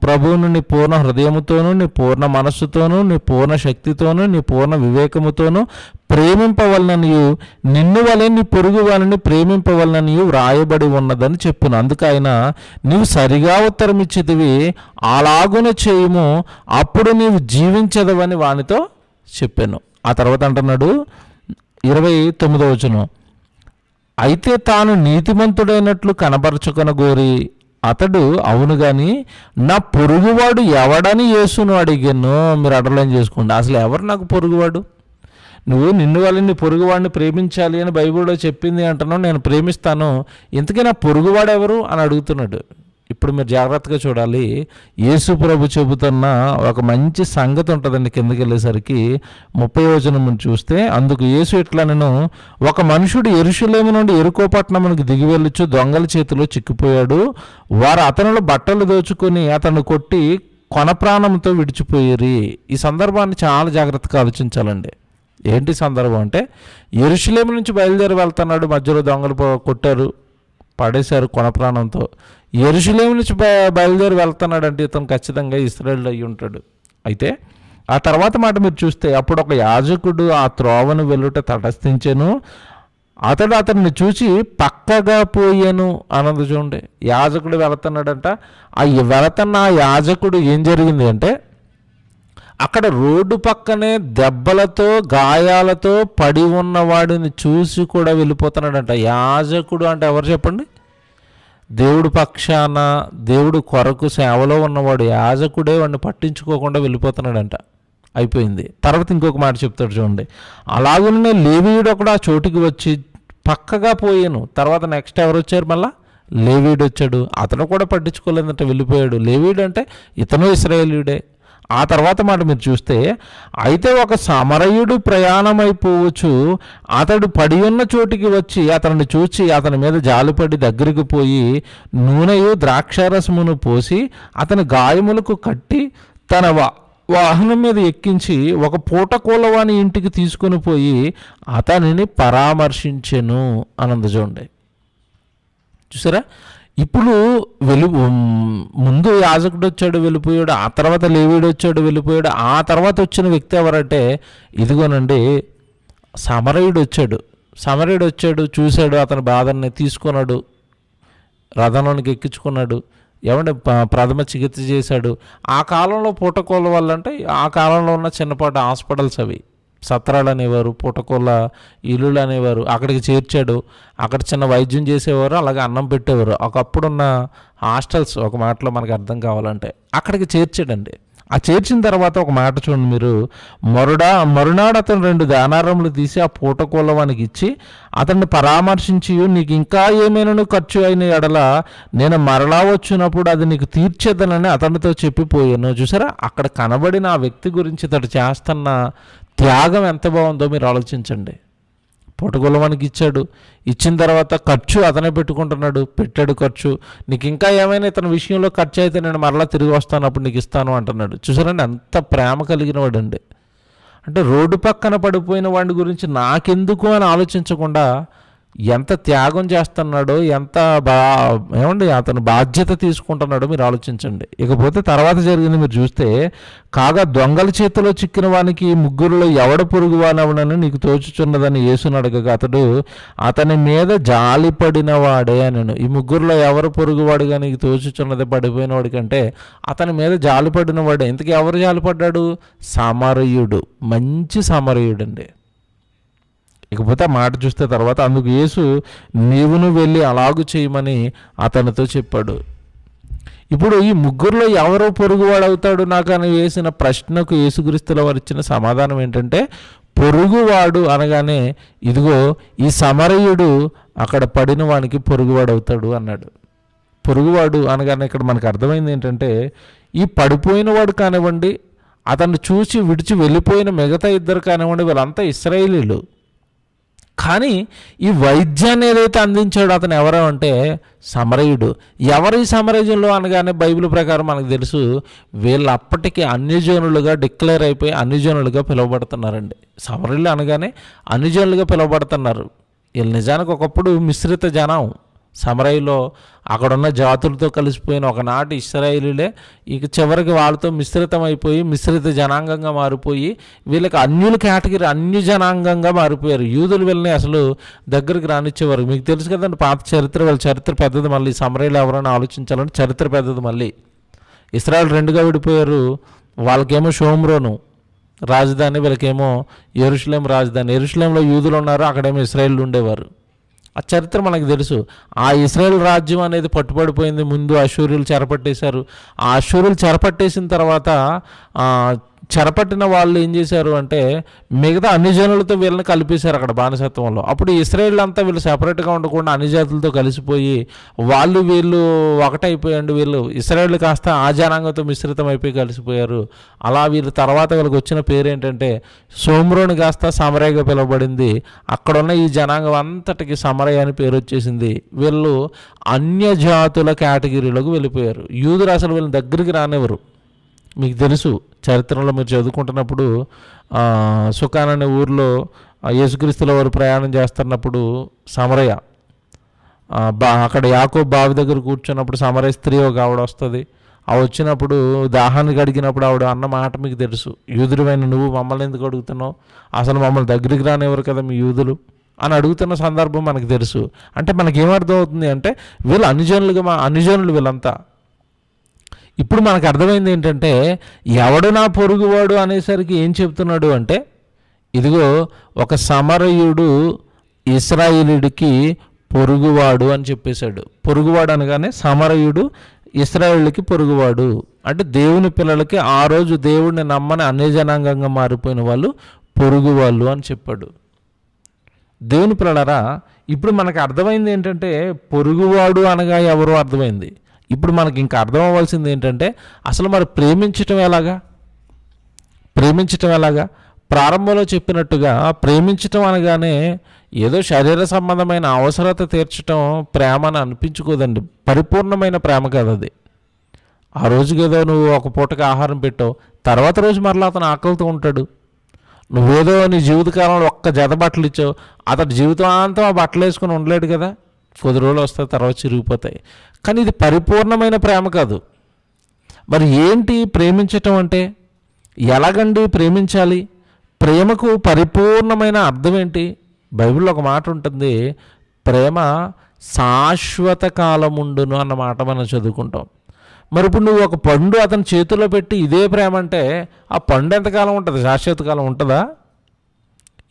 ప్రభువును నీ పూర్ణ హృదయముతోనూ, నీ పూర్ణ మనస్సుతోనూ, నీ పూర్ణ శక్తితోనూ, నీ పూర్ణ వివేకముతోనూ ప్రేమింపవలననియు, నిన్ను వలె నీ పొరుగు వాళ్ళని ప్రేమింపవలననియు వ్రాయబడి ఉన్నదని చెప్పును. అందుకు ఆయన, నీవు సరిగా ఉత్తరం ఇచ్చితివి, అలాగున చేయుము, అప్పుడు నీవు జీవించదవని వానితో చెప్పాను. ఆ తర్వాత అంటున్నాడు 29వ వచనం, అయితే తాను నీతిమంతుడైనట్లు కనబరచుకొనగోరి అతడు, అవును గాని నా పొరుగువాడు ఎవడని యేసును అడిగాను. మీరు అండర్లైన్ చేసుకోండి. అసలు ఎవరు నాకు పొరుగువాడు? నువ్వు నిన్ను వల్ల నీ పొరుగువాడిని ప్రేమించాలి అని బైబిల్లో చెప్పింది అంటున్నావు, నేను ప్రేమిస్తాను, ఇంతకీ నా పొరుగువాడు ఎవరు అని అడుగుతున్నాడు. ఇప్పుడు మీరు జాగ్రత్తగా చూడాలి. యేసు ప్రభు చెబుతున్న ఒక మంచి సంగతి ఉంటుందండి. కిందకి వెళ్ళేసరికి 30వ వచనం చూస్తే, అందుకు యేసు ఇట్లా, నేను ఒక మనుషుడు యెరూషలేము నుండి యెరికో పట్టణమునకు దిగి వెళ్ళొచ్చు దొంగల చేతిలో చిక్కిపోయాడు. వారు అతనిలో బట్టలు దోచుకొని అతను కొట్టి కొన ప్రాణంతో విడిచిపోయారు. ఈ సందర్భాన్ని చాలా జాగ్రత్తగా ఆలోచించాలండి. ఏంటి సందర్భం అంటే, యెరూషలేము నుంచి బయలుదేరి వెళ్తున్నాడు, మధ్యలో దొంగలు కొట్టారు, పడేశారు కొన ప్రాణంతో. యెరూషలేము నుంచి బయలుదేరి వెళ్తున్నాడంటే ఇతను ఖచ్చితంగా ఇశ్రాయేలు అయి ఉంటాడు. అయితే ఆ తర్వాత మాట మీరు చూస్తే, అప్పుడు ఒక యాజకుడు ఆ త్రోవను వెళ్ళుట తటస్థించెను, అతడు అతన్ని చూసి పక్కగా పోయాను అన్నది చూడండి. యాజకుడు వెళుతున్నాడంట. ఆ వెళుతున్న ఆ యాజకుడు ఏం జరిగింది అంటే, అక్కడ రోడ్డు పక్కనే దెబ్బలతో గాయాలతో పడి ఉన్నవాడిని చూసి కూడా వెళ్ళిపోతున్నాడంట. యాజకుడు అంటే ఎవరు చెప్పండి? దేవుడు పక్షాన దేవుడు కొరకు సేవలో ఉన్నవాడు యాజకుడే వాడిని పట్టించుకోకుండా వెళ్ళిపోతున్నాడంట. అయిపోయింది. తర్వాత ఇంకొక మాట చెప్తాడు చూడండి, అలాగనే లేవీయుడు ఒకడు ఆ చోటుకి వచ్చి పక్కగా పోయాను. తర్వాత నెక్స్ట్ ఎవరు వచ్చారు? మళ్ళా లేవీయుడు వచ్చాడు. అతను కూడా పట్టించుకోలేదంట, వెళ్ళిపోయాడు. లేవీయుడు అంటే ఇతను ఇశ్రాయేలీయుడే. ఆ తర్వాత మాట మీరు చూస్తే, అయితే ఒక సమరయుడు ప్రయాణమైపోవచ్చు, అతడు పడి ఉన్న చోటికి వచ్చి అతన్ని చూచి అతని మీద జాలిపడి దగ్గరికి పోయి నూనెయు ద్రాక్షారసమును పోసి అతని గాయములకు కట్టి తన వాహనం మీద ఎక్కించి ఒక పూటకోలవాని ఇంటికి తీసుకుని పోయి అతనిని పరామర్శించెను అనంద చూడండి. చూసారా, ఇప్పుడు ముందు యాజకుడు వచ్చాడు వెళ్ళిపోయాడు, ఆ తర్వాత లేవీడు వచ్చాడు వెళ్ళిపోయాడు, ఆ తర్వాత వచ్చిన వ్యక్తి ఎవరంటే ఇదిగోనండి సమరయుడు వచ్చాడు, చూశాడు, అతని బాధని తీసుకున్నాడు, రథంలోనికి ఎక్కించుకున్నాడు, ఏమంటే ప్రథమ చికిత్స చేశాడు. ఆ కాలంలో పూటకోళ్ళ వల్ల అంటే ఆ కాలంలో ఉన్న చిన్నపాటి హాస్పిటల్స్ అవి, సత్రాలు అనేవారు, పూటకోళ్ళ ఇల్లులు అనేవారు, అక్కడికి చేర్చాడు, అక్కడ చిన్న వైద్యం చేసేవారు, అలాగే అన్నం పెట్టేవారు. ఒకప్పుడున్న హాస్టల్స్ ఒక మాటలో మనకు అర్థం కావాలంటే అక్కడికి చేర్చాడండి. ఆ చేర్చిన తర్వాత ఒక మాట చూడండి మీరు, మరునాడు అతను 2 దానారములు తీసి ఆ పూటకోళ్ళవానికి ఇచ్చి అతన్ని పరామర్శించి నీకు ఇంకా ఏమైనా ఖర్చు అయిన ఎడల నేను మరలా వచ్చినప్పుడు అది నీకు తీర్చేదనని అతనితో చెప్పిపోయాను. చూసారా, అక్కడ కనబడిన ఆ వ్యక్తి గురించి ఇతడు చేస్తున్న త్యాగం ఎంత బాగుందో మీరు ఆలోచించండి. పూటకోళ్ళవానికి ఇచ్చిన తర్వాత ఖర్చు అతనే పెట్టాడు ఖర్చు. నీకు ఇంకా ఏమైనా ఇతని విషయంలో ఖర్చు అయితే నేను మరలా తిరిగి వస్తాను, అప్పుడు నీకు ఇస్తాను అంటున్నాడు. చూసారండి, అంత ప్రేమ కలిగిన వాడండి. అంటే రోడ్డు పక్కన పడిపోయిన వాడి గురించి నాకెందుకు అని ఆలోచించకుండా ఎంత త్యాగం చేస్తున్నాడో, ఎంత ఏమండి అతను బాధ్యత తీసుకుంటున్నాడో మీరు ఆలోచించండి. ఇకపోతే తర్వాత జరిగింది మీరు చూస్తే, కాగా దొంగల చేతిలో చిక్కిన వానికి ముగ్గురులో ఎవడ పొరుగువానవునని నీకు తోచుచున్నదని యేసుని అడగగా అతడు అతని మీద జాలిపడిన వాడే అనను. ఈ ముగ్గురులో ఎవరు పొరుగువాడుగా నీకు తోచుచున్నది పడిపోయిన వాడి కంటే అతని మీద జాలిపడిన వాడే. ఇంతకీ ఎవరు జాలిపడ్డాడు? సమరయుడు, మంచి సమరయుడు అండి. ఇకపోతే ఆ మాట చూస్తే తర్వాత అందుకు యేసు నీవును వెళ్ళి అలాగు చేయమని అతనితో చెప్పాడు. ఇప్పుడు ఈ ముగ్గురులో ఎవరో పొరుగువాడు అవుతాడు నాకు అని వేసిన ప్రశ్నకు యేసుక్రీస్తుల వారు ఇచ్చిన సమాధానం ఏంటంటే, పొరుగువాడు అనగానే ఇదిగో ఈ సమరయుడు అక్కడ పడిన వానికి పొరుగువాడు అవుతాడు అన్నాడు. పొరుగువాడు అనగానే ఇక్కడ మనకు అర్థమైంది ఏంటంటే, ఈ పడిపోయిన వాడు కానివ్వండి, అతన్ని చూసి విడిచి వెళ్ళిపోయిన మిగతా ఇద్దరు కానివ్వండి, వీళ్ళంతా ఇశ్రాయేలీలు. కానీ ఈ వైద్యాన్ని ఏదైతే అందించాడో అతను ఎవరు అంటే సమరయుడు. ఎవరు ఈ సమరయులు అనగానే బైబిల్ ప్రకారం మనకు తెలుసు, వీళ్ళు అప్పటికి అన్యజనులుగా డిక్లేర్ అయిపోయి అన్యజనులుగా పిలువబడుతున్నారండి. సమరయులు అనగానే అన్యజనులుగా పిలువబడుతున్నారు. వీళ్ళు నిజానికి ఒకప్పుడు మిశ్రిత జనం. సమరయులో అక్కడున్న జాతులతో కలిసిపోయిన ఒకనాటి ఇశ్రాయేలీలే ఇక చివరికి వాళ్ళతో మిశ్రితమైపోయి మిశ్రిత జనాంగంగా మారిపోయి వీళ్ళకి అన్యుల కేటగిరీ అన్య జనాంగంగా మారిపోయారు. యూదులు వీళ్ళని అసలు దగ్గరికి రానిచ్చేవారు. మీకు తెలుసు కదండి పాత చరిత్ర, వీళ్ళ చరిత్ర పెద్దది. మళ్ళీ సమరయులు ఎవరైనా ఆలోచించాలంటే చరిత్ర పెద్దది. మళ్ళీ ఇశ్రాయేల్ 2గా విడిపోయారు. వాళ్ళకేమో షోమ్రోను రాజధాని, వీళ్ళకేమో యెరూషలేం రాజధాని. యెరూషలేంలో యూదులు ఉన్నారు, అక్కడేమో ఇశ్రాయేలు ఉండేవారు. ఆ చరిత్ర మనకు తెలుసు. ఆ ఇశ్రాయేల్ రాజ్యం అనేది పట్టుబడిపోయింది. ముందు అష్షూరీయులు చెరపట్టేశారు. ఆ అష్షూరీయులు చెరపట్టేసిన తర్వాత చెరపట్టిన వాళ్ళు ఏం చేశారు అంటే మిగతా అన్ని జనులతో వీళ్ళని కలిపేశారు అక్కడ బానిసత్వంలో. అప్పుడు ఇశ్రాయేల్ అంతా వీళ్ళు సెపరేట్గా ఉండకుండా అన్ని జాతులతో కలిసిపోయి వీళ్ళు ఒకటైపోయాడు. వీళ్ళు ఇశ్రాయేల్ కాస్త ఆ జనాంగంతో మిశ్రితం అయిపోయి కలిసిపోయారు. అలా వీళ్ళు తర్వాత వీళ్ళకి వచ్చిన పేరు ఏంటంటే షోమ్రోను కాస్త సమరయగా పిలువబడింది. అక్కడున్న ఈ జనాంగం అంతటికి సమరయ అని పేరు వచ్చేసింది. వీళ్ళు అన్య జాతుల కేటగిరీలోకి వెళ్ళిపోయారు. యూదులు అసలు వీళ్ళని దగ్గరికి రానివ్వరు. మీకు తెలుసు చరిత్రలో మీరు చదువుకుంటున్నప్పుడు సుకాన్ అనే ఊరిలో యేసుక్రీస్తుల వారు ప్రయాణం చేస్తున్నప్పుడు సమరయ అక్కడ యాకోబు బావి దగ్గర కూర్చున్నప్పుడు సమరయ స్త్రీ ఒక ఆవిడ వస్తుంది. ఆ వచ్చినప్పుడు దాహాన్ని గడిగినప్పుడు ఆవిడ అన్న మాట మీకు తెలుసు, యూదుడివైన నువ్వు మమ్మల్ని ఎందుకు అడుగుతున్నావు, అసలు మమ్మల్ని దగ్గరికి రానివ్వరు కదా మీ యూదులు అని అడుగుతున్న సందర్భం మనకు తెలుసు. అంటే మనకేమర్థం అవుతుంది అంటే వీళ్ళు అన్యజనులు వీళ్ళంతా. ఇప్పుడు మనకు అర్థమైంది ఏంటంటే ఎవడు నా పొరుగువాడు అనేసరికి ఏం చెప్తున్నాడు అంటే ఇదిగో ఒక సమరయుడు ఇశ్రాయేలుడికి పొరుగువాడు అని చెప్పేశాడు. పొరుగువాడు అనగానే సమరయుడు ఇశ్రాయేలుకి పొరుగువాడు అంటే దేవుని పిల్లలకి ఆ రోజు దేవుడిని నమ్మని అన్య జనాంగంగా మారిపోయిన వాళ్ళు పొరుగు వాళ్ళు అని చెప్పాడు. దేవుని పిల్లలారా, ఇప్పుడు మనకు అర్థమైంది ఏంటంటే పొరుగువాడు అనగా ఎవరో అర్థమైంది. ఇప్పుడు మనకి ఇంకా అర్థం అవ్వాల్సింది ఏంటంటే అసలు మరి ప్రేమించటం ఎలాగా? ప్రేమించటం ఎలాగా? ప్రారంభంలో చెప్పినట్టుగా ప్రేమించటం అనగానే ఏదో శరీర సంబంధమైన అవసరత తీర్చటం ప్రేమ అని అనిపించుకోదండి. పరిపూర్ణమైన ప్రేమ కాదు అది. ఆ రోజుకి ఏదో నువ్వు ఒక పూటకి ఆహారం పెట్టావు, తర్వాత రోజు మరలా అతను ఆకలితో ఉంటాడు. నువ్వేదో నీ జీవితకాలంలో ఒక్క జత బట్టలు ఇచ్చావు, అతడు జీవితాంతం ఆ బట్టలు వేసుకొని ఉండలేడు కదా. కొద్ది రోజులు వస్తాయి, తర్వాత చిరిగిపోతాయి. కానీ ఇది పరిపూర్ణమైన ప్రేమ కాదు. మరి ఏంటి ప్రేమించటం అంటే? ఎలాగండి ప్రేమించాలి? ప్రేమకు పరిపూర్ణమైన అర్థం ఏంటి? బైబిల్లో ఒక మాట ఉంటుంది, ప్రేమ శాశ్వత కాలముండును అన్న మాట మనం చదువుకుంటాం. మరి ఇప్పుడు నువ్వు ఒక పండు అతని చేతిలో పెట్టి ఇదే ప్రేమ అంటే ఆ పండు ఎంతకాలం ఉంటుంది? శాశ్వత కాలం ఉంటుందా?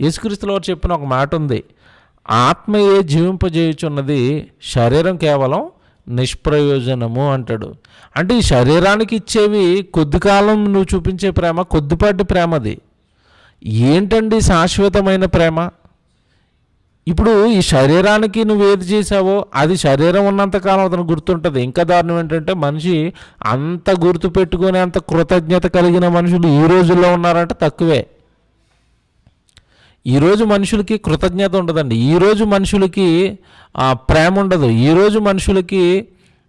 యేసుక్రీస్తులో చెప్పిన ఒక మాట ఉంది, ఆత్మయే జీవింపజేయుచున్నది, శరీరం కేవలం నిష్ప్రయోజనము అంటాడు. అంటే ఈ శరీరానికి ఇచ్చేవి కొద్ది కాలం నువ్వు చూపించే ప్రేమ, కొద్దిపాటి ప్రేమ. అది ఏంటండి శాశ్వతమైన ప్రేమ? ఇప్పుడు ఈ శరీరానికి నువ్వు ఏది చేసావో అది శరీరం ఉన్నంతకాలం అతను గుర్తుంటుంది. ఇంకా దారుణం ఏంటంటే మనిషి అంత గుర్తు పెట్టుకునే అంత కృతజ్ఞత కలిగిన మనుషులు ఈ రోజుల్లో ఉన్నారంటే తక్కువే. ఈరోజు మనుషులకి కృతజ్ఞత ఉండదండి. ఈరోజు మనుషులకి ప్రేమ ఉండదు. ఈరోజు మనుషులకి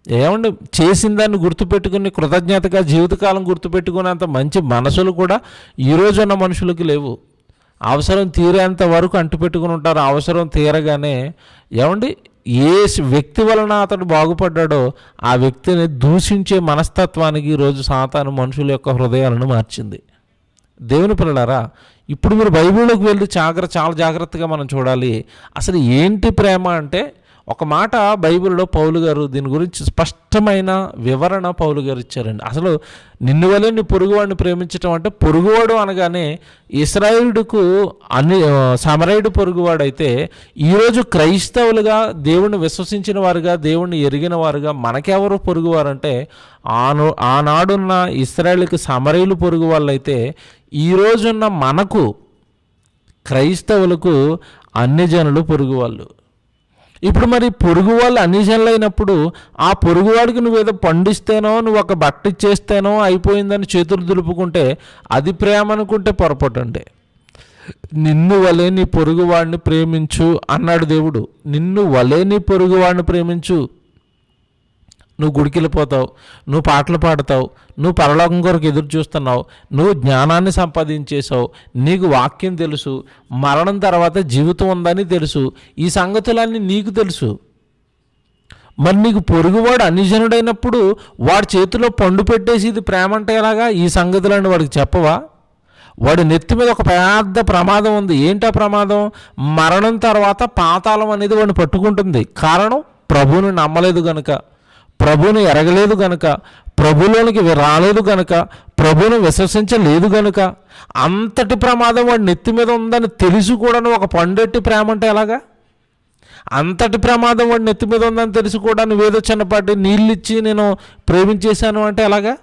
ఏమండి చేసిన దాన్ని గుర్తుపెట్టుకుని కృతజ్ఞతగా జీవితకాలం గుర్తుపెట్టుకునేంత మంచి మనసులు కూడా ఈరోజు ఉన్న మనుషులకి లేవు. అవసరం తీరేంత వరకు అంటుపెట్టుకుని ఉంటారు. అవసరం తీరగానే ఏమండి ఏ వ్యక్తి వలన అతడు బాగుపడ్డాడో ఆ వ్యక్తిని దూషించే మనస్తత్వానికి ఈరోజు సాతాను మనుషుల యొక్క హృదయాలను మార్చింది. దేవుని పిల్లలారా, ఇప్పుడు మీరు బైబిల్లోకి వెళ్ళి చాలా జాగ్రత్తగా మనం చూడాలి. అసలు ఏంటి ప్రేమ అంటే? ఒక మాట బైబిల్లో పౌలు గారు దీని గురించి స్పష్టమైన వివరణ పౌలు గారు ఇచ్చారండి. అసలు నిన్ను వలే నీ పొరుగువాడిని ప్రేమించటం అంటే, పొరుగువాడు అనగానే ఇశ్రాయేలుకు సమరయుడు పొరుగువాడైతే ఈరోజు క్రైస్తవులుగా దేవుణ్ణి విశ్వసించిన వారుగా దేవుణ్ణి ఎరిగిన వారుగా మనకెవరు పొరుగువారంటే, ఆనాడున్న ఇశ్రాయేలుకి సమరయులు పొరుగు వాళ్ళైతే ఈరోజున్న మనకు క్రైస్తవులకు అన్యజనులు పొరుగు వాళ్ళు. ఇప్పుడు మరి పొరుగు వాళ్ళు అన్యజనులు అయినప్పుడు ఆ పొరుగువాడికి నువ్వేదో పండిస్తేనో నువ్వు ఒక బట్ట ఇచ్చేస్తేనో అయిపోయిందని చేతులు దులుపుకుంటే అది ప్రేమ అనుకుంటే పొరపాటు. అంటే నిన్ను వలే నీ పొరుగువాడిని ప్రేమించు అన్నాడు దేవుడు. నిన్ను వలే నీ పొరుగువాడిని ప్రేమించు. నువ్వు గుడికి వెళ్ళిపోతావు, నువ్వు పాటలు పాడతావు, నువ్వు పరలోకం కొరకు ఎదురు చూస్తున్నావు, నువ్వు జ్ఞానాన్ని సంపాదించేసావు, నీకు వాక్యం తెలుసు, మరణం తర్వాత జీవితం ఉందని తెలుసు, ఈ సంగతులన్నీ నీకు తెలుసు. మరి నీకు పొరుగువాడు అన్యజనుడైనప్పుడు వాడి చేతిలో పండు పెట్టేసి ఇది ప్రేమ అంటే ఎలాగా? ఈ సంగతులన్నీ వాడికి చెప్పవా? వాడి నెత్తి మీద ఒక పెద్ద ప్రమాదం ఉంది. ఏంటా ప్రమాదం? మరణం తర్వాత పాతాళం అనేది వాడిని పట్టుకుంటుంది. కారణం ప్రభువుని నమ్మలేదు గనుక, ప్రభువుని ఎరగలేదు గనుక, ప్రభులోనికి రాలేదు గనుక, ప్రభువుని విశ్వసించలేదు గనుక. అంతటి ప్రమాదం వాడి నెత్తి మీద ఉందని తెలిసి కూడా ఒక పండెట్టి ప్రేమ అంటే ఎలాగా? అంతటి ప్రమాదం వాడి నెత్తి మీద ఉందని తెలిసి కూడా నువ్వేదో చిన్నపాటి నీళ్ళు ఇచ్చి నేను ప్రేమించేశాను అంటే ఎలాగా?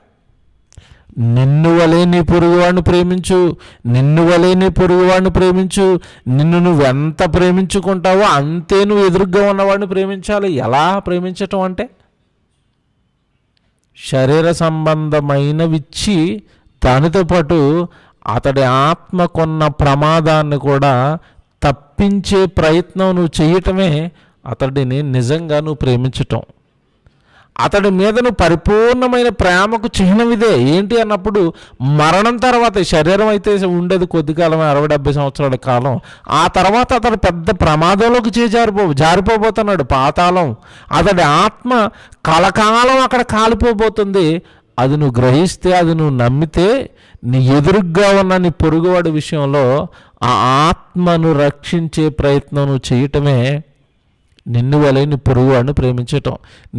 నిన్ను వలే నీ పొరుగువాడిని ప్రేమించు, నిన్ను వలే నీ పొరుగువాడిని ప్రేమించు. నిన్ను నువ్వెంత ప్రేమించుకుంటావో అంతే నువ్వు ఎదురుగ్గా ఉన్నవాడిని ప్రేమించాలి. ఎలా ప్రేమించటం అంటే? శరీర సంబంధమైనవిచ్చి దానితో పాటు అతడి ఆత్మ కొన్న ప్రమాదాన్ని కూడా తప్పించే ప్రయత్నం నువ్వు చేయటమే అతడిని నిజంగా నువ్వు ప్రేమించటం. అతడి మీద నువ్వు పరిపూర్ణమైన ప్రేమకు చిహ్నం ఇదే. ఏంటి అన్నప్పుడు మరణం తర్వాత శరీరం అయితే ఉండేది కొద్ది కాలం, 60-70 సంవత్సరాల కాలం. ఆ తర్వాత అతడు పెద్ద ప్రమాదంలోకి జారిపోబోతున్నాడు, పాతాళం. అతడి ఆత్మ కలకాలం అక్కడ కాలిపోబోతుంది. అది నువ్వు గ్రహిస్తే, అది నువ్వు నమ్మితే, నీ ఎదురుగ్గా ఉన్న నీ పొరుగువాడి విషయంలో ఆ ఆత్మను రక్షించే ప్రయత్నం నువ్వు చేయటమే నిన్ను వలే నీ పొరుగువాడిని ప్రేమించటం.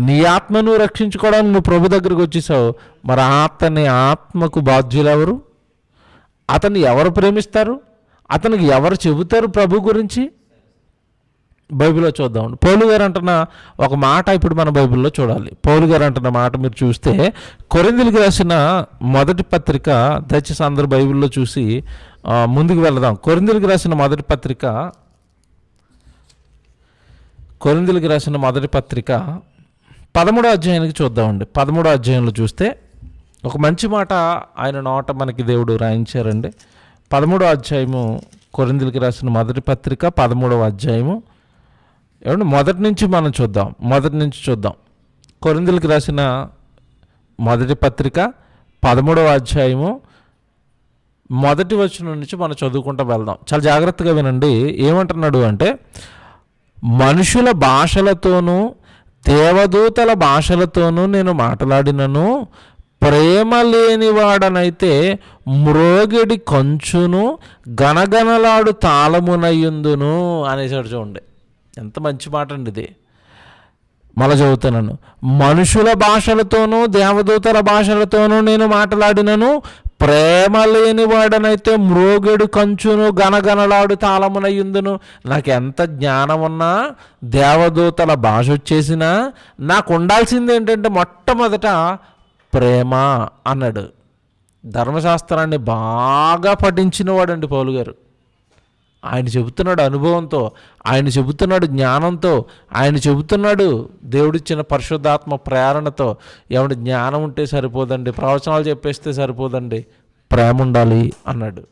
నీ ఆత్మను రక్షించుకోవడానికి నువ్వు ప్రభు దగ్గరికి వచ్చేసావు. మరి అతని ఆత్మకు బాధ్యులు ఎవరు? అతన్ని ఎవరు ప్రేమిస్తారు? అతనికి ఎవరు చెబుతారు ప్రభు గురించి? బైబిల్లో చూద్దాం. పౌలు గారు అంటున్న ఒక మాట ఇప్పుడు మన బైబిల్లో చూడాలి. పౌలు గారు అంటున్న మాట మీరు చూస్తే, కొరింథీయులకు రాసిన మొదటి పత్రిక, దయచేసి అందరూ బైబిల్లో చూసి ముందుకు వెళదాం. కొరింథీయులకు రాసిన మొదటి పత్రిక, కొరింథీయులకు రాసిన మొదటి పత్రిక 13వ అధ్యాయానికి చూద్దామండి. 13వ అధ్యాయంలో చూస్తే ఒక మంచి మాట ఆయన నోట మనకి దేవుడు రాయించారండి. 13వ అధ్యాయము, కొరింథీయులకు రాసిన మొదటి పత్రిక 13వ అధ్యాయము. ఏమంటే మొదటి నుంచి చూద్దాం. కొరింథీయులకు రాసిన మొదటి పత్రిక 13వ అధ్యాయము మొదటి వచనం నుంచి మనం చదువుకుంటూ వెళ్దాం. చాలా జాగ్రత్తగా వినండి. ఏమంటున్నాడు అంటే, మనుషుల భాషలతోనూ దేవదూతల భాషలతోనూ నేను మాట్లాడినను, ప్రేమ లేనివాడనైతే మ్రోగిడి కంచును గనగనలాడు తాళమునయుందును అనేసాడు. చూడండి ఎంత మంచి మాట అండి ఇది. మళ్ళా చదువుతున్నాను. మనుషుల భాషలతోనూ దేవదూతల భాషలతోనూ నేను మాట్లాడినను, ప్రేమ లేని వాడనైతే మ్రోగెడు కంచును గనగనలాడు తాళమునయుందును. నాకు ఎంత జ్ఞానం ఉన్నా, దేవదూతల భాష వచ్చేసినా నాకు ఉండాల్సింది ఏంటంటే మొట్టమొదట ప్రేమ అన్నాడు. ధర్మశాస్త్రాన్ని బాగా పఠించిన వాడండి పౌలు గారు. ఆయన చెబుతున్నాడు అనుభవంతో, ఆయన చెబుతున్నాడు జ్ఞానంతో, ఆయన చెబుతున్నాడు దేవుడిచ్చిన పరిశుద్ధాత్మ ప్రేరణతో. ఏమంటే జ్ఞానం ఉంటే సరిపోదండి, ప్రవచనాలు చెప్పేస్తే సరిపోదండి, ప్రేమ ఉండాలి అన్నాడు.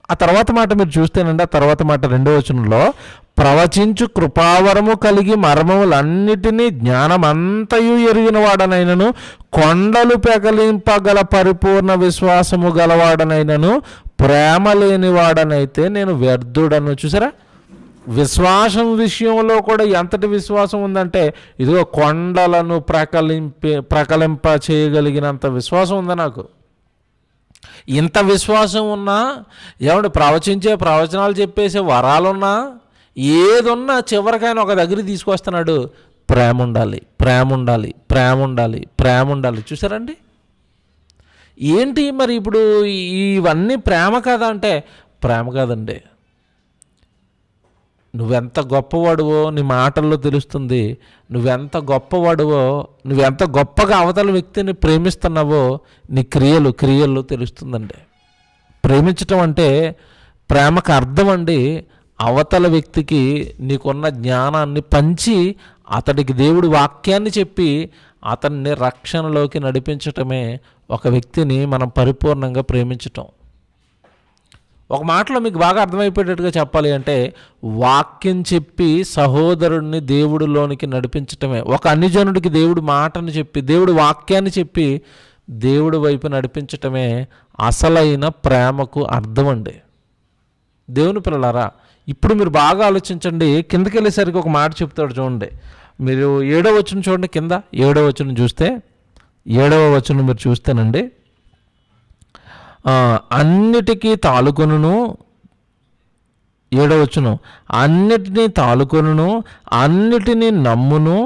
ఆ తర్వాత మాట మీరు చూస్తేనండి, ఆ తర్వాత మాట 2వ వచనంలో, ప్రవచించు కృపావరము కలిగి మర్మములన్నిటినీ జ్ఞానమంతయు ఎరిగిన వాడనైనను, కొండలు పెకలింపగల పరిపూర్ణ విశ్వాసము గలవాడనైనను, ప్రేమ లేని వాడనైతే నేను వ్యర్థుడను. చూసారా, విశ్వాసం విషయంలో కూడా ఎంతటి విశ్వాసం ఉందంటే, ఇదిగో కొండలను ప్రకలింప చేయగలిగినంత విశ్వాసం ఉంది నాకు. ఇంత విశ్వాసం ఉన్నా, ఏమంటే ప్రవచనాలు చెప్పేసే వరాలున్నా, ఏదున్నా చివరికైనా ఒక దగ్గరికి తీసుకొస్తున్నాడు, ప్రేమ ఉండాలి, ప్రేమ ఉండాలి, ప్రేమ ఉండాలి, ప్రేమ ఉండాలి. చూసారండి ఏంటి మరి ఇప్పుడు ఇవన్నీ ప్రేమ కాదా అంటే ప్రేమ కాదండి. నువ్వెంత గొప్పవాడువో నీ మాటల్లో తెలుస్తుంది. నువ్వెంత గొప్పవాడువో, నువ్వెంత గొప్పగా అవతల వ్యక్తిని ప్రేమిస్తున్నావో నీ క్రియల్లో తెలుస్తుందండి. ప్రేమించటం అంటే ప్రేమకు అర్థం అండి, అవతల వ్యక్తికి నీకున్న జ్ఞానాన్ని పంచి అతడికి దేవుడి వాక్యాన్ని చెప్పి అతన్ని రక్షణలోకి నడిపించటమే ఒక వ్యక్తిని మనం పరిపూర్ణంగా ప్రేమించటం. ఒక మాటలో మీకు బాగా అర్థమైపోయేటట్టుగా చెప్పాలి అంటే, వాక్యం చెప్పి సహోదరుడిని దేవుడిలోనికి నడిపించటమే, ఒక అన్యజనుడికి దేవుడి మాటను చెప్పి, దేవుడి వాక్యాన్ని చెప్పి దేవుడి వైపు నడిపించటమే అసలైన ప్రేమకు అర్థం అండి. దేవుని పిల్లలారా, ఇప్పుడు మీరు బాగా ఆలోచించండి. కిందకి వెళ్ళేసరికి ఒక మాట చెప్తాడు చూడండి. మీరు 7వ వచనం చూడండి. కింద 7వ వచనం చూస్తే, 7వ వచనం మీరు చూస్తేనండి, అన్నిటికీ తాలుకొనును, 7వ వచనం, అన్నిటినీ తాలుకొనును, అన్నిటినీ నమ్మును,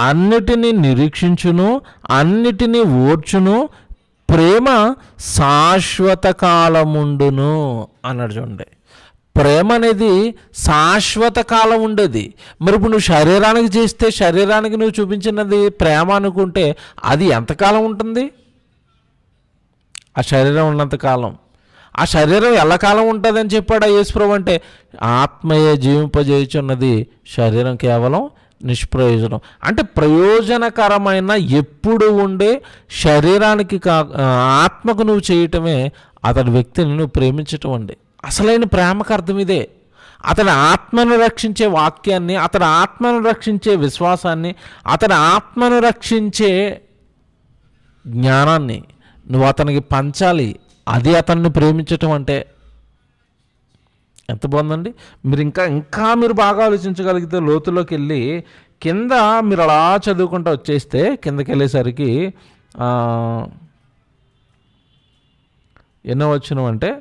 అన్నిటినీ నిరీక్షించును, అన్నిటినీ ఓర్చును, ప్రేమ శాశ్వత కాలముండును అన్నాడు. చూడండి, ప్రేమ అనేది శాశ్వత కాలం ఉండేది. మరి ఇప్పుడు నువ్వు శరీరానికి చేస్తే, శరీరానికి నువ్వు చూపించినది ప్రేమ అనుకుంటే అది ఎంతకాలం ఉంటుంది? ఆ శరీరం ఉన్నంతకాలం. ఆ శరీరం ఎల్లకాలం ఉంటుందని చెప్పాడు యేసుప్రభు. అంటే ఆత్మయే జీవింపజేయుచున్నది, శరీరం కేవలం నిష్ప్రయోజనం. అంటే ప్రయోజనకరమైన ఎప్పుడు ఉండే శరీరానికి ఆత్మకు నువ్వు చేయటమే అతని వ్యక్తిని నువ్వు ప్రేమించటం అండి. అసలైన ప్రేమకు అర్థం ఇదే. అతని ఆత్మను రక్షించే వాక్యాన్ని, అతని ఆత్మను రక్షించే విశ్వాసాన్ని, అతని ఆత్మను రక్షించే జ్ఞానాన్ని నువ్వు అతనికి పంచాలి. అది అతన్ని ప్రేమించటం అంటే. ఎంత బాగుందండి. మీరు ఇంకా మీరు బాగా ఆలోచించగలిగితే, లోతులోకి వెళ్ళి కింద మీరు అలా చదువుకుంటూ వచ్చేస్తే, కిందకి వెళ్ళేసరికి ఎన్నో వచనం అంటే,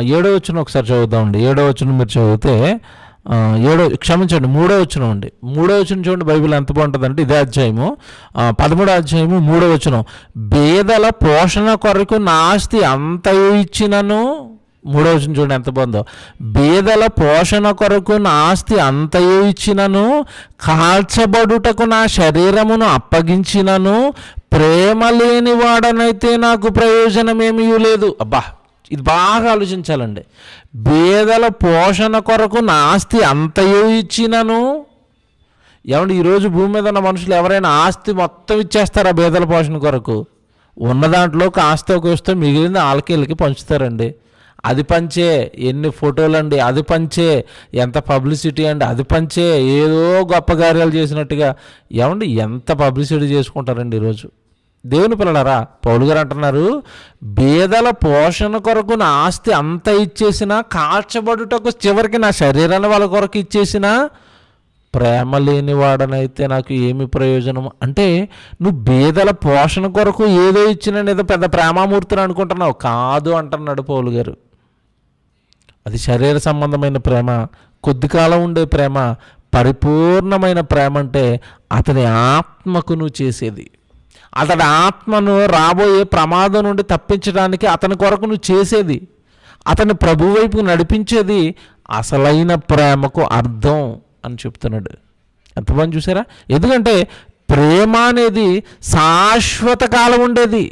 7వ వచనం ఒకసారి చదువుదామండి. 7వ వచనం మీరు చదివితే, 3వ వచనం అండి. 3వ వచనం చూడండి, బైబిల్ ఎంత బాగుంటుందంటే, ఇదే అధ్యాయము 13వ అధ్యాయము 3వ వచనం, బేదల పోషణ కొరకు నా ఆస్తి అంతయు ఇచ్చినను. 3వ వచనం చూడండి ఎంత బాగుందో, బేదల పోషణ కొరకు నా ఆస్తి అంతయు ఇచ్చినను, కాల్చబడుటకు నా శరీరమును అప్పగించినను, ప్రేమ లేని వాడనైతే నాకు ప్రయోజనమేమీ లేదు. అబ్బా, ఇది బాగా ఆలోచించాలండి. బేదల పోషణ కొరకు నా ఆస్తి అంతయో ఇచ్చినను. ఏమంటే ఈరోజు భూమి మీద ఉన్న మనుషులు ఎవరైనా ఆస్తి మొత్తం ఇచ్చేస్తారా బేదల పోషణ కొరకు? ఉన్న దాంట్లో కాస్త ఒక వస్తే మిగిలింది ఆళ్ళకి పంచుతారండి. అది పంచే, ఎన్ని ఫోటోలు అండి, అది పంచే, ఎంత పబ్లిసిటీ అండి, అది పంచే, ఏదో గొప్ప కార్యాలు చేసినట్టుగా. ఏమండి ఎంత పబ్లిసిటీ చేసుకుంటారండి ఈరోజు. దేవుని పిల్లలారా, పౌలు గారు అంటున్నారు, బేదల పోషణ కొరకు నా ఆస్తి అంత ఇచ్చేసినా, కాల్చబడుటకు చివరికి నా శరీరాన్ని వాళ్ళ కొరకు ఇచ్చేసినా, ప్రేమ లేని వాడనైతే నాకు ఏమి ప్రయోజనం? అంటే నువ్వు బేదల పోషణ కొరకు ఏదో ఇచ్చిన ఏదో పెద్ద ప్రేమామూర్తిని అనుకుంటున్నావు. కాదు అంటున్నాడు పౌలు గారు. అది శరీర సంబంధమైన ప్రేమ, కొద్ది కాలం ఉండే ప్రేమ. పరిపూర్ణమైన ప్రేమ అంటే అతని ఆత్మకు నువ్వు చేసేది, అతడి ఆత్మను రాబోయే ప్రమాదం నుండి తప్పించడానికి అతని కొరకు నువ్వు చేసేది, అతని ప్రభు వైపు నడిపించేది అసలైన ప్రేమకు అర్థం అని చెప్తున్నాడు. ఎంతమంది చూసారా? ఎందుకంటే ప్రేమ అనేది శాశ్వత కాలం ఉండేది.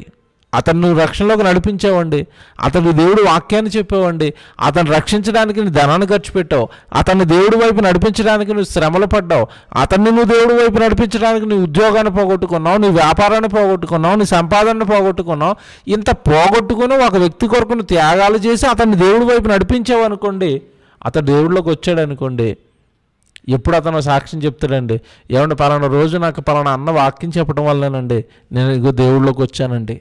అతను నువ్వు రక్షణలోకి నడిపించావండి, అతను దేవుడు వాక్యాన్ని చెప్పావండి, అతను రక్షించడానికి నీ ధనాన్ని ఖర్చు పెట్టావు, అతన్ని దేవుడి వైపు నడిపించడానికి నువ్వు శ్రమలు పడ్డావు, అతన్ని నువ్వు దేవుడి వైపు నడిపించడానికి నీ ఉద్యోగాన్ని పోగొట్టుకున్నావు, నీ వ్యాపారాన్ని పోగొట్టుకున్నావు, నీ సంపాదనను పోగొట్టుకున్నావు. ఇంత పోగొట్టుకుని ఒక వ్యక్తి కొరకు నువ్వు త్యాగాలు చేసి అతన్ని దేవుడి వైపు నడిపించావు అనుకోండి, అతడు దేవుడిలోకి వచ్చాడు అనుకోండి, ఎప్పుడు అతను సాక్ష్యం చెప్తాడండి, ఏమంటే పలానా రోజు నాకు పలానా అన్న వాక్యం చెప్పడం వల్లనండి నేను ఇగో దేవుడిలోకి వచ్చానండి,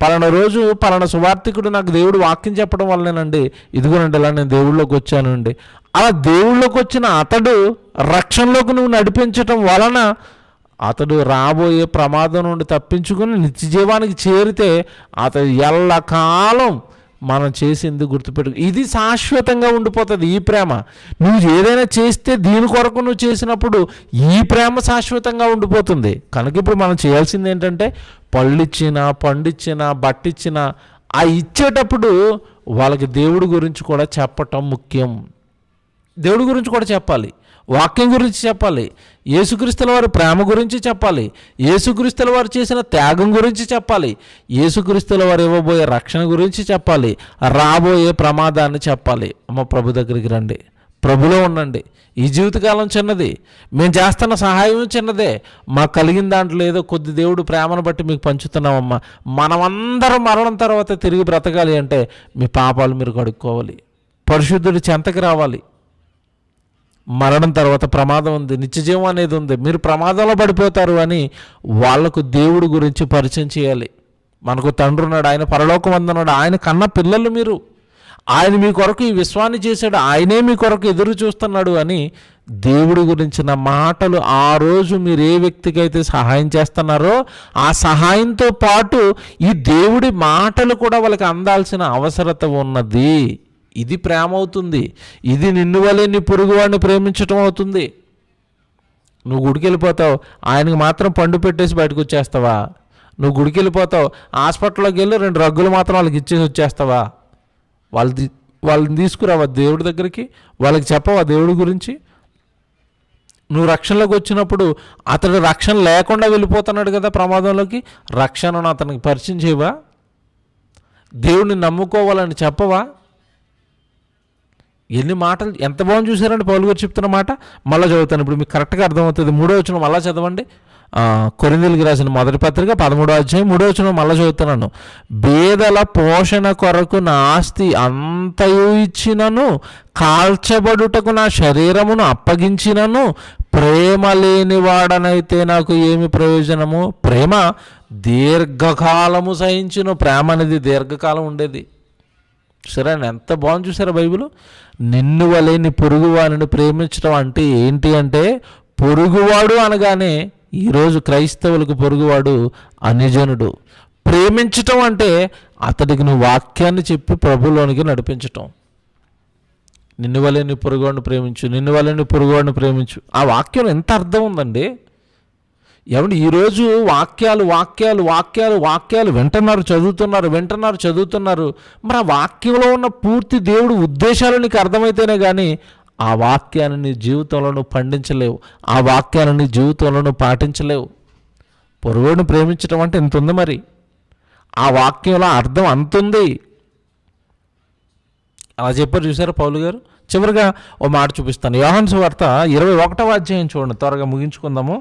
పలానా రోజు పలానా సువార్థికుడు నాకు దేవుడు వాక్యం చెప్పడం వల్లనండి ఇదిగోనండి ఇలా నేను దేవుళ్ళలోకి వచ్చానండి. అలా దేవుళ్ళలోకి వచ్చిన అతడు రక్షణలోకి నువ్వు నడిపించటం వలన అతడు రాబోయే ప్రమాదం నుండి తప్పించుకుని నిత్య జీవానికి చేరితే అతడు ఎల్లకాలం మనం చేసింది గుర్తుపెట్టు. ఇది శాశ్వతంగా ఉండిపోతుంది ఈ ప్రేమ. నువ్వు ఏదైనా చేస్తే దీని కొరకు నువ్వు చేసినప్పుడు ఈ ప్రేమ శాశ్వతంగా ఉండిపోతుంది. కనుక ఇప్పుడు మనం చేయాల్సింది ఏంటంటే పళ్ళిచ్చినా, పండిచ్చినా, బట్టిచ్చినా ఆ ఇచ్చేటప్పుడు వాళ్ళకి దేవుడి గురించి కూడా చెప్పటం ముఖ్యం. దేవుడి గురించి కూడా చెప్పాలి, వాక్యం గురించి చెప్పాలి, యేసుక్రీస్తుల వారి ప్రేమ గురించి చెప్పాలి, యేసుక్రీస్తుల వారు చేసిన త్యాగం గురించి చెప్పాలి, యేసుక్రీస్తుల వారు ఇవ్వబోయే రక్షణ గురించి చెప్పాలి, రాబోయే ప్రమాదాన్ని చెప్పాలి. అమ్మ ప్రభు దగ్గరికి రండి, ప్రభులో ఉండండి. ఈ జీవితకాలం చిన్నది, మేము చేస్తున్న సహాయం చిన్నదే, మాకు కలిగిన దాంట్లో ఏదో కొద్ది దేవుడు ప్రేమను బట్టి మీకు పంచుతున్నామమ్మా. మనమందరం మరణం తర్వాత తిరిగి బ్రతకాలి అంటే మీ పాపాలు మీరు కడుక్కోవాలి, పరిశుద్ధుడి చెంతకి రావాలి. మరణం తర్వాత ప్రమాదం ఉంది, నిత్యజీవం అనేది ఉంది, మీరు ప్రమాదంలో పడిపోతారు అని వాళ్లకు దేవుడి గురించి పరిచయం చేయాలి. మనకు తండ్రి ఉన్నాడు, ఆయన పరలోకమందున్నాడు, ఆయన కన్న పిల్లలు మీరు, ఆయన మీ కొరకు ఈ విశ్వాన్ని చేశాడు, ఆయనే మీ కొరకు ఎదురు చూస్తున్నాడు అని దేవుడి గురించిన మాటలు ఆ రోజు మీరు ఏ వ్యక్తికైతే సహాయం చేస్తున్నారో ఆ సహాయంతో పాటు ఈ దేవుడి మాటలు కూడా వాళ్ళకి అందాల్సిన అవసరత ఉన్నది. ఇది ప్రేమ అవుతుంది. ఇది నిన్ను వలె నీ పొరుగువాడిని ప్రేమించటం అవుతుంది. నువ్వు గుడికి వెళ్ళిపోతావు, ఆయనకి మాత్రం పండు పెట్టేసి బయటకు వచ్చేస్తావా? నువ్వు గుడికి వెళ్ళిపోతావు, హాస్పిటల్లోకి వెళ్ళి 2 రగ్గులు మాత్రం వాళ్ళకి ఇచ్చేసి వచ్చేస్తావా? వాళ్ళని తీసుకురావా దేవుడి దగ్గరికి? వాళ్ళకి చెప్పవా దేవుడి గురించి? నువ్వు రక్షణలోకి వచ్చినప్పుడు అతడు రక్షణ లేకుండా వెళ్ళిపోతున్నాడు కదా ప్రమాదంలోకి, రక్షణను అతనికి పరిచయం చేయవా? దేవుడిని నమ్ముకోవాలని చెప్పవా? ఎన్ని మాటలు ఎంత బాగుంది చూసారండి పౌలు గారు చెప్తున్న మాట. మళ్ళీ చదువుతాను, ఇప్పుడు మీకు కరెక్ట్గా అర్థమవుతుంది. 3వ వచనం మళ్ళీ చదవండి. కొరింథీయులకు రాసిన మొదటి పత్రిక 13వ అధ్యాయం 3వ వచనం మళ్ళీ చదువుతున్నాను. బేదల పోషణ కొరకు నా ఆస్తి అంతయు ఇచ్చినను, కాల్చబడుటకు నా శరీరమును అప్పగించినను, ప్రేమ లేని వాడనైతే నాకు ఏమి ప్రయోజనము? ప్రేమ దీర్ఘకాలము సహించును. ప్రేమ అనేది దీర్ఘకాలం ఉండేది. సరే, ఎంత బాగుంది చూసారా బైబిల్. నిన్ను వలె నీ పొరుగువాడిని ప్రేమించడం అంటే ఏంటి అంటే, పొరుగువాడు అనగానే ఈరోజు క్రైస్తవులకు పొరుగువాడు అన్యజనుడు. ప్రేమించటం అంటే అతడికి నువ్వు వాక్యాన్ని చెప్పి ప్రభులోనికి నడిపించటం. నిన్ను వలె నీ పొరుగువాడిని ప్రేమించు, నిన్ను వలె నీ పొరుగువాడిని ప్రేమించు. ఆ వాక్యం ఎంత అర్థం ఉందండి. ఏమంటే ఈరోజు వాక్యాలు వాక్యాలు వాక్యాలు వాక్యాలు వింటున్నారు, చదువుతున్నారు. మరి ఆ వాక్యంలో ఉన్న పూర్తి దేవుడు ఉద్దేశాలు నీకు అర్థమైతేనే కానీ ఆ వాక్యాన్ని నీ జీవితంలో పండించలేవు, ఆ వాక్యాన్ని నీ జీవితంలో పాటించలేవు. పొరుగుడిని ప్రేమించడం అంటే ఇంత ఉంది. మరి ఆ వాక్యంలో అర్థం అంతుంది. అలా చెప్పారు చూసారా పౌలు గారు. చివరిగా ఓ మాట చూపిస్తాను. యోహాను సువార్త 21వ అధ్యాయం చూడండి, త్వరగా ముగించుకుందాము.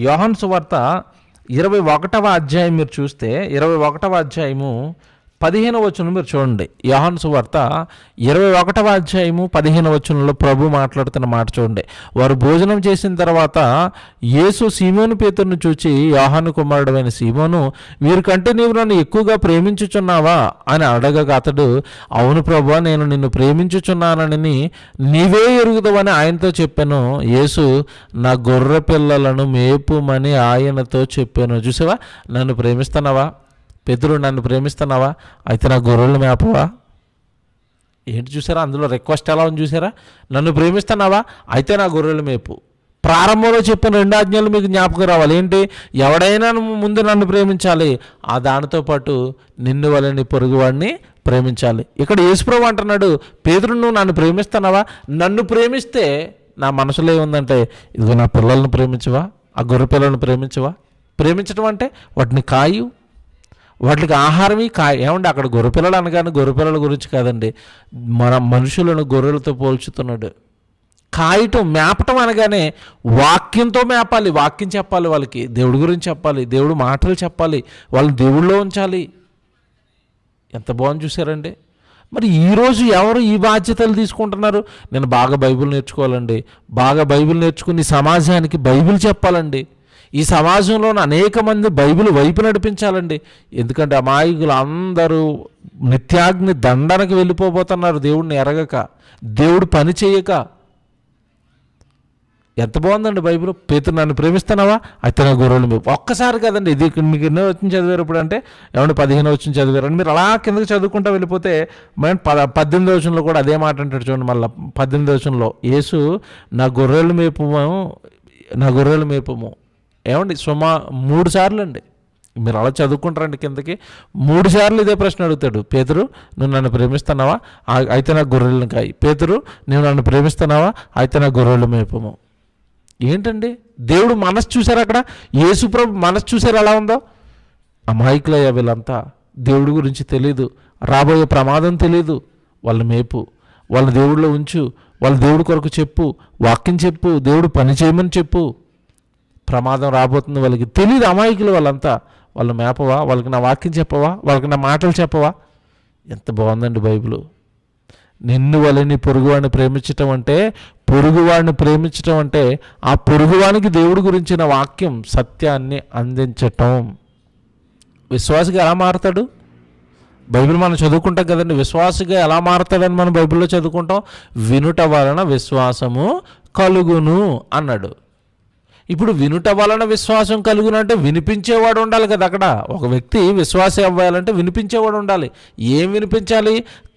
యోహాను సువార్త 21వ అధ్యాయం మీరు చూస్తే 21వ అధ్యాయము 15వ వచనం మీరు చూడండి. యోహాను సువార్త 21వ అధ్యాయము 15వ వచనంలో ప్రభు మాట్లాడుతున్న మాట చూడండి. వారు భోజనం చేసిన తర్వాత యేసు సీమోను పేతురును చూచి, యోహాను కుమారుడైన సీమోను, వీరికంటే నీవు నన్ను ఎక్కువగా ప్రేమించుచున్నావా అని అడగగా అతడు, అవును ప్రభువా, నేను నిన్ను ప్రేమించుచున్నానని నీవే ఎరుగుదవని ఆయనతో చెప్పాను. యేసు, నా గొర్రె పిల్లలను మేపుమని ఆయనతో చెప్పాను. చూసావా, నన్ను ప్రేమిస్తున్నావా పేతురు, నన్ను ప్రేమిస్తున్నావా, అయితే నా గొర్రెలు మేపవా. ఏంటి చూసారా, అందులో రిక్వెస్ట్ ఎలా ఉంది చూసారా. నన్ను ప్రేమిస్తున్నావా, అయితే నా గొర్రెలు మేపు. ప్రారంభంలో చెప్పిన 2 ఆజ్ఞలు మీకు జ్ఞాపకం రావాలి. ఏంటి? ఎవడైనా ముందు నన్ను ప్రేమించాలి, ఆ దానితో పాటు నిన్ను వలె నీ పొరుగువాడిని ప్రేమించాలి. ఇక్కడ యేసుప్రభు అంటున్నాడు, పేతురు నువ్వు నన్ను ప్రేమిస్తున్నావా, నన్ను ప్రేమిస్తే నా మనసులో ఏముందంటే, ఇదిగో నా పిల్లలను ప్రేమించవా, ఆ గొర్రె పిల్లలను ప్రేమించవా. ప్రేమించడం అంటే వాటిని కాయు, వాటికి ఆహారమే ఏమండి. అక్కడ గొర్రెపిల్లలు అనగానే గొర్రెపిల్లల గురించి కాదండి, మన మనుషులను గొర్రెలతో పోల్చుతున్నాడు. కాయటం, మేపటం అనగానే వాక్యంతో మేపాలి, వాక్యం చెప్పాలి, వాళ్ళకి దేవుడి గురించి చెప్పాలి, దేవుడు మాటలు చెప్పాలి, వాళ్ళని దేవుళ్ళో ఉంచాలి. ఎంత బాగుంది చూసారండి. మరి ఈరోజు ఎవరు ఈ బాధ్యతలు తీసుకుంటున్నారు? నేను బాగా బైబిల్ నేర్చుకోవాలండి, బాగా బైబిల్ నేర్చుకుని సమాజానికి బైబిల్ చెప్పాలండి, ఈ సమాజంలో అనేక మంది బైబిల్ వైపు నడిపించాలండి. ఎందుకంటే అమాయకులు అందరూ నిత్యాగ్ని దండనకి వెళ్ళిపోబోతున్నారు, దేవుడిని ఎరగక, దేవుడు పని చేయక. ఎంత బాగుందండి బైబిల్. పేతురు నన్ను ప్రేమిస్తున్నావా, అయితే నా గొర్రెలు మేపు. ఒక్కసారి కదండి, ఇది మీకు ఎన్నో వచ్చిన చదివారు ఇప్పుడు అంటే, ఏమంటే 15 వచ్చిన చదివారు అని మీరు అలా కిందకి చదువుకుంటూ వెళ్ళిపోతే, మనం 18వ వచనంలో కూడా అదే మాట అంటాడు చూడండి. మళ్ళీ 18వ వచనంలో యేసు, నా గొర్రెలు మేపుము, నా గొర్రెలు మేపుము. ఏమండి 3 సార్లు అండి. మీరు అలా చదువుకుంటారండి కిందకి 3 సార్లు ఇదే ప్రశ్న అడుగుతాడు. పేతురు, నువ్వు నన్ను ప్రేమిస్తున్నావా, అయితే నా గొర్రెలను కాయి. పేతురు, నువ్వు నన్ను ప్రేమిస్తున్నావా, అయితే నా గొర్రెలు మేపము. ఏంటండి దేవుడు మనసు చూశారు, అక్కడ యేసుప్రభు మనసు చూశారు ఎలా ఉందో. అమాయకులయ్యా వీళ్ళంతా, దేవుడి గురించి తెలీదు, రాబోయే ప్రమాదం తెలీదు. వాళ్ళ మేపు, వాళ్ళ దేవుడిలో ఉంచు, వాళ్ళ దేవుడి కొరకు చెప్పు, వాక్యం చెప్పు, దేవుడు పని చేయమని చెప్పు. ప్రమాదం రాబోతుంది వాళ్ళకి తెలియదు, అమాయకులు వాళ్ళంతా. వాళ్ళు మేపవా, వాళ్ళకి నా వాక్యం చెప్పవా, వాళ్ళకి నా మాటలు చెప్పవా. ఎంత బాగుందండి బైబిల్. నిన్ను వలె నీ పొరుగువాడిని ప్రేమించటం అంటే, పొరుగువాడిని ప్రేమించటం అంటే ఆ పొరుగువానికి దేవుడి గురించిన వాక్యం, సత్యాన్ని అందించటం. విశ్వాసిగా ఎలా మారతాడు? బైబిల్ మనం చదువుకుంటాం కదండి, విశ్వాసిగా ఎలా మారతాడని మనం బైబిల్లో చదువుకుంటాం. వినుట వలన విశ్వాసము కలుగును అన్నాడు. ఇప్పుడు వినుట వలన విశ్వాసం కలుగునంటే వినిపించేవాడు ఉండాలి కదా. అక్కడ ఒక వ్యక్తి విశ్వాసం అవ్వాలంటే వినిపించేవాడు ఉండాలి. ఏం వినిపించాలి?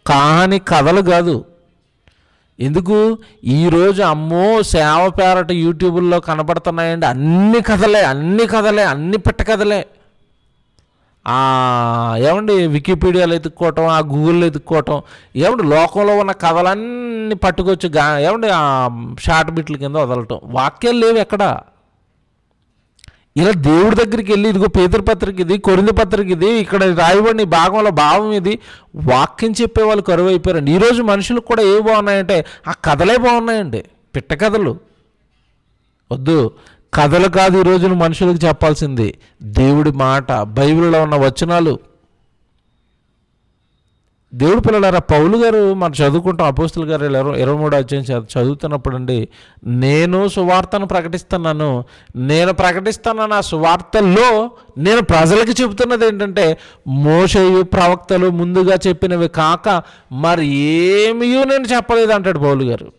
కాని కథలు కాదు. ఎందుకు? ఈరోజు అమ్మో సేవ పేరట యూట్యూబుల్లో కనబడుతున్నాయండి, అన్ని కథలే, అన్ని కథలే, అన్ని పెట్ట కథలే. ఏమండి వికీపీడియాలో ఎత్తుక్కోవటం, ఆ గూగుల్లో ఎత్తుక్కోవటం, ఏమండి లోకంలో ఉన్న కథలన్నీ పట్టుకొచ్చి ఏమండి ఆ షార్ట్ బిట్ల కింద వదలటం. వాక్యాలు లేవు ఎక్కడ. ఇలా దేవుడి దగ్గరికి వెళ్ళి, ఇదిగో పేతురు పత్రిక ఇది, కొరింథీ పత్రిక ఇది, ఇక్కడ రాయబడిన ఈ భాగంలో భావం ఇది, వాక్యం చెప్పేవాళ్ళు కరువు అయిపోయారండి. ఈరోజు మనుషులకు కూడా ఏవి బాగున్నాయంటే ఆ కథలే బాగున్నాయండి, పిట్ట కథలు. వద్దు, కథలు కాదు ఈరోజు మనుషులకు చెప్పాల్సింది, దేవుడి మాట, బైబిల్లో ఉన్న వచనాలు. దేవుడు పిల్లలారా, పౌలు గారు మనం చదువుకుంటాం, అపోస్తుల గారు 23వ అధ్యాయం చదువుతున్నప్పుడు అండి, నేను సువార్తను ప్రకటిస్తున్నాను, నేను ప్రకటిస్తున్నాను. ఆ సువార్తల్లో నేను ప్రజలకు చెబుతున్నది ఏంటంటే, మోషేయు ప్రవక్తలు ముందుగా చెప్పినవి కాక మరి ఏమీ నేను చెప్పలేదు అంటాడు పౌలు గారు.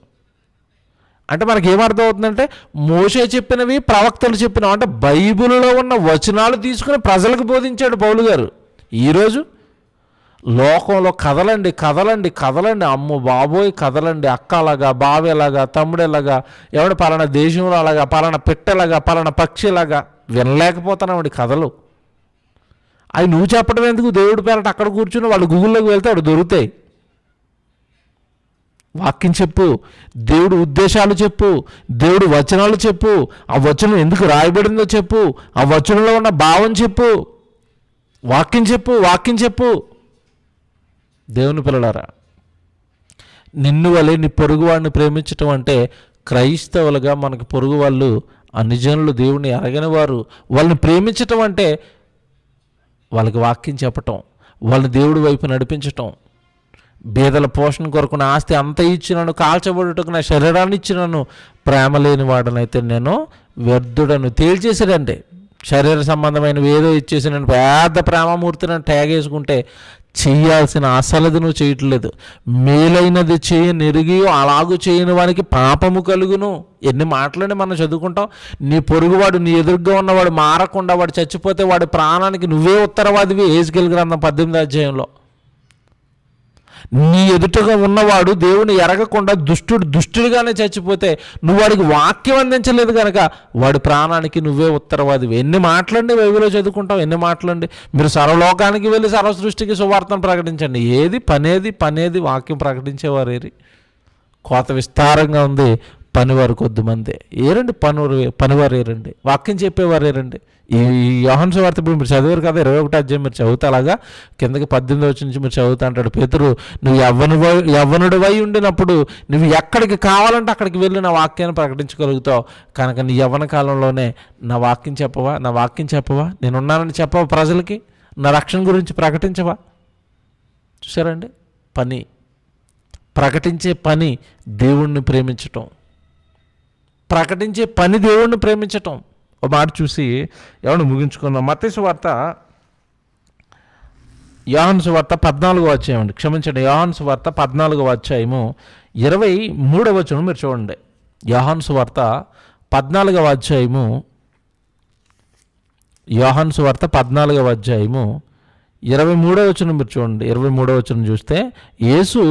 అంటే మనకి ఏమర్థం అవుతుందంటే, మోషే చెప్పినవి, ప్రవక్తలు చెప్పినవి అంటే బైబిల్లో ఉన్న వచనాలు తీసుకుని ప్రజలకు బోధించాడు పౌలు గారు. ఈరోజు లోకంలో కథలండి, కథలండి, కథలండి, అమ్మో బాబోయ్ కథలండి. అక్క అలాగా, బావేలాగా, తమ్ముడేలాగా, ఎవడు పలానా దేశంలో అలాగా, పలానా పెట్టెలాగా, పలానా పక్షిలాగా. వినలేకపోతున్నామండి కథలు. అవి నువ్వు చెప్పడం ఎందుకు? దేవుడి పేరట అక్కడ కూర్చుని వాళ్ళు గూగుల్లోకి వెళ్తే అవి దొరుకుతాయి. వాక్యం చెప్పు, దేవుడు ఉద్దేశాలు చెప్పు, దేవుడు వచనాలు చెప్పు, ఆ వచనం ఎందుకు రాయబడిందో చెప్పు, ఆ వచనంలో ఉన్న భావం చెప్పు, వాక్యం చెప్పు, వాక్యం చెప్పు. దేవుని పిల్లలారా, నిన్ను వలె నీ పొరుగువాడిని ప్రేమించటం అంటే క్రైస్తవులుగా మనకు పొరుగు వాళ్ళు అన్యజనులు, దేవుని ఎరగని వారు, వాళ్ళని ప్రేమించటం అంటే వాళ్ళకి వాక్యం చెప్పటం, వాళ్ళని దేవుడి వైపు నడిపించటం. బీదల పోషణ కొరకు నా ఆస్తి అంత ఇచ్చినాను, కాల్చబడుటకు నా శరీరాన్ని ఇచ్చినాను, ప్రేమ లేని వాడనైతే నేను వ్యర్థుడను తేల్చేసాడంటే. శరీర సంబంధమైనవి ఏదో ఇచ్చేసి నేను పెద్ద ప్రేమమూర్తిని ట్యాగ్ వేసుకుంటే చేయాల్సిన అసలది నువ్వు చేయట్లేదు. మేలైనది చేయనిరిగి అలాగూ చేయని వానికి పాపము కలుగును. ఎన్ని మాటలని మనం చదువుకుంటాం. నీ పొరుగువాడు, నీ ఎదురుగా ఉన్నవాడు మారకుండా వాడు చచ్చిపోతే వాడి ప్రాణానికి నువ్వే ఉత్తరవాదివి. హెజ్కేలు గ్రంథం 18వ అధ్యాయంలో. నీ ఎదుటగా ఉన్నవాడు దేవుని ఎరగకుండా దుష్టుడిగానే చచ్చిపోతే నువ్వు వాడికి వాక్యం అందించలేదు కనుక వాడి ప్రాణానికి నువ్వే ఉత్తరవాదివి. ఎన్ని మాటలండి బైబిల్లో చదువుకుంటాం, ఎన్ని మాటలండి. మీరు సర్వలోకానికి వెళ్ళి సర్వ సృష్టికి సువార్తను ప్రకటించండి. ఏది పనేది వాక్యం ప్రకటించేవారేరి. కోత విస్తారంగా ఉంది, పనివారు కొద్దిమంది. ఏరండి పనివారు ఏరండి, వాక్యం చెప్పేవారు ఏరండి. ఈ యోహాను సువార్త ఇప్పుడు మీరు చదివారు కదా, 21వ అధ్యాయం మీరు చదువుతా, అలాగా కిందకి 18వ వచనం నుంచి మీరు చదువుతా అంటాడు పేతురు, నువ్వు యవ్వనుడివై ఉండినప్పుడు నువ్వు ఎక్కడికి కావాలంటే అక్కడికి వెళ్ళి నా వాక్యాన్ని ప్రకటించగలుగుతావు. కనుక నీ యవ్వన కాలంలోనే నా వాక్యం చెప్పవా, నేనున్నానని చెప్పవా, ప్రజలకి నా రక్షణ గురించి ప్రకటించవా? చూసారండి, ప్రకటించే పని దేవుణ్ణి ప్రేమించటం. దేవుణ్ణి ప్రేమించటం. ఒక మాట చూసి ఎవరిని ముగించుకున్నాం. మత్తయి సువార్త, యోహాను సువార్త 14వ అధ్యాయం అండి, క్షమించండి, యోహాను సువార్త 14వ అధ్యాయము 23వ వచనం మీరు చూడండి. యోహాను సువార్త 14వ అధ్యాయము 23వ వచనం మీరు చూడండి. 23వ వచనం చూస్తే, యేసు,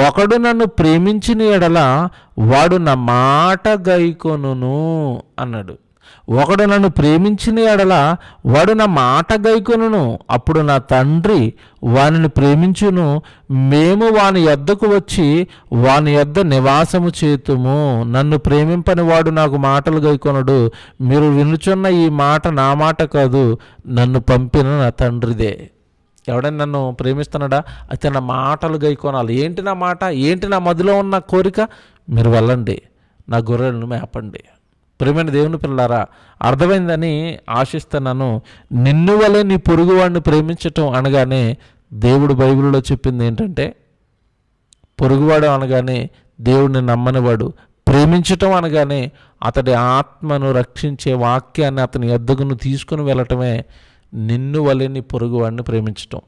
ఒకడు నన్ను ప్రేమించిన ఎడల వాడు నా మాట గైకొనును అన్నాడు. ఒకడు నన్ను ప్రేమించిన ఎడల వాడు నా మాట గైకొనును, అప్పుడు నా తండ్రి వానిని ప్రేమించును, మేము వాని యొద్దకు వచ్చి వాని యొద్ద నివాసము చేతుము. నన్ను ప్రేమింపని వాడు నాకు మాటలు గైకొనడు. మీరు వినుచున్న ఈ మాట నా మాట కాదు, నన్ను పంపిన నా తండ్రిదే. ఎవడైనా నన్ను ప్రేమిస్తున్నాడా అయితే నా మాటలు గైకొనాలి. ఏంటి నా మాట, ఏంటి నా మదిలో ఉన్న కోరిక? మీరు వెళ్ళండి, నా గొర్రెలను మేపండి. ప్రియమైన దేవుని పిల్లారా, అర్థమైందని ఆశిస్తున్నాను. నిన్ను వలె నీ పొరుగువాడిని ప్రేమించటం అనగానే దేవుడు బైబిల్లో చెప్పింది ఏంటంటే, పొరుగువాడు అనగానే దేవుడిని నమ్మనివాడు, ప్రేమించటం అనగానే అతడి ఆత్మను రక్షించే వాక్యాన్ని అతని యొద్దకు తీసుకుని వెళ్ళటమే నిన్ను వలె నీ పొరుగువాడిని ప్రేమించటం.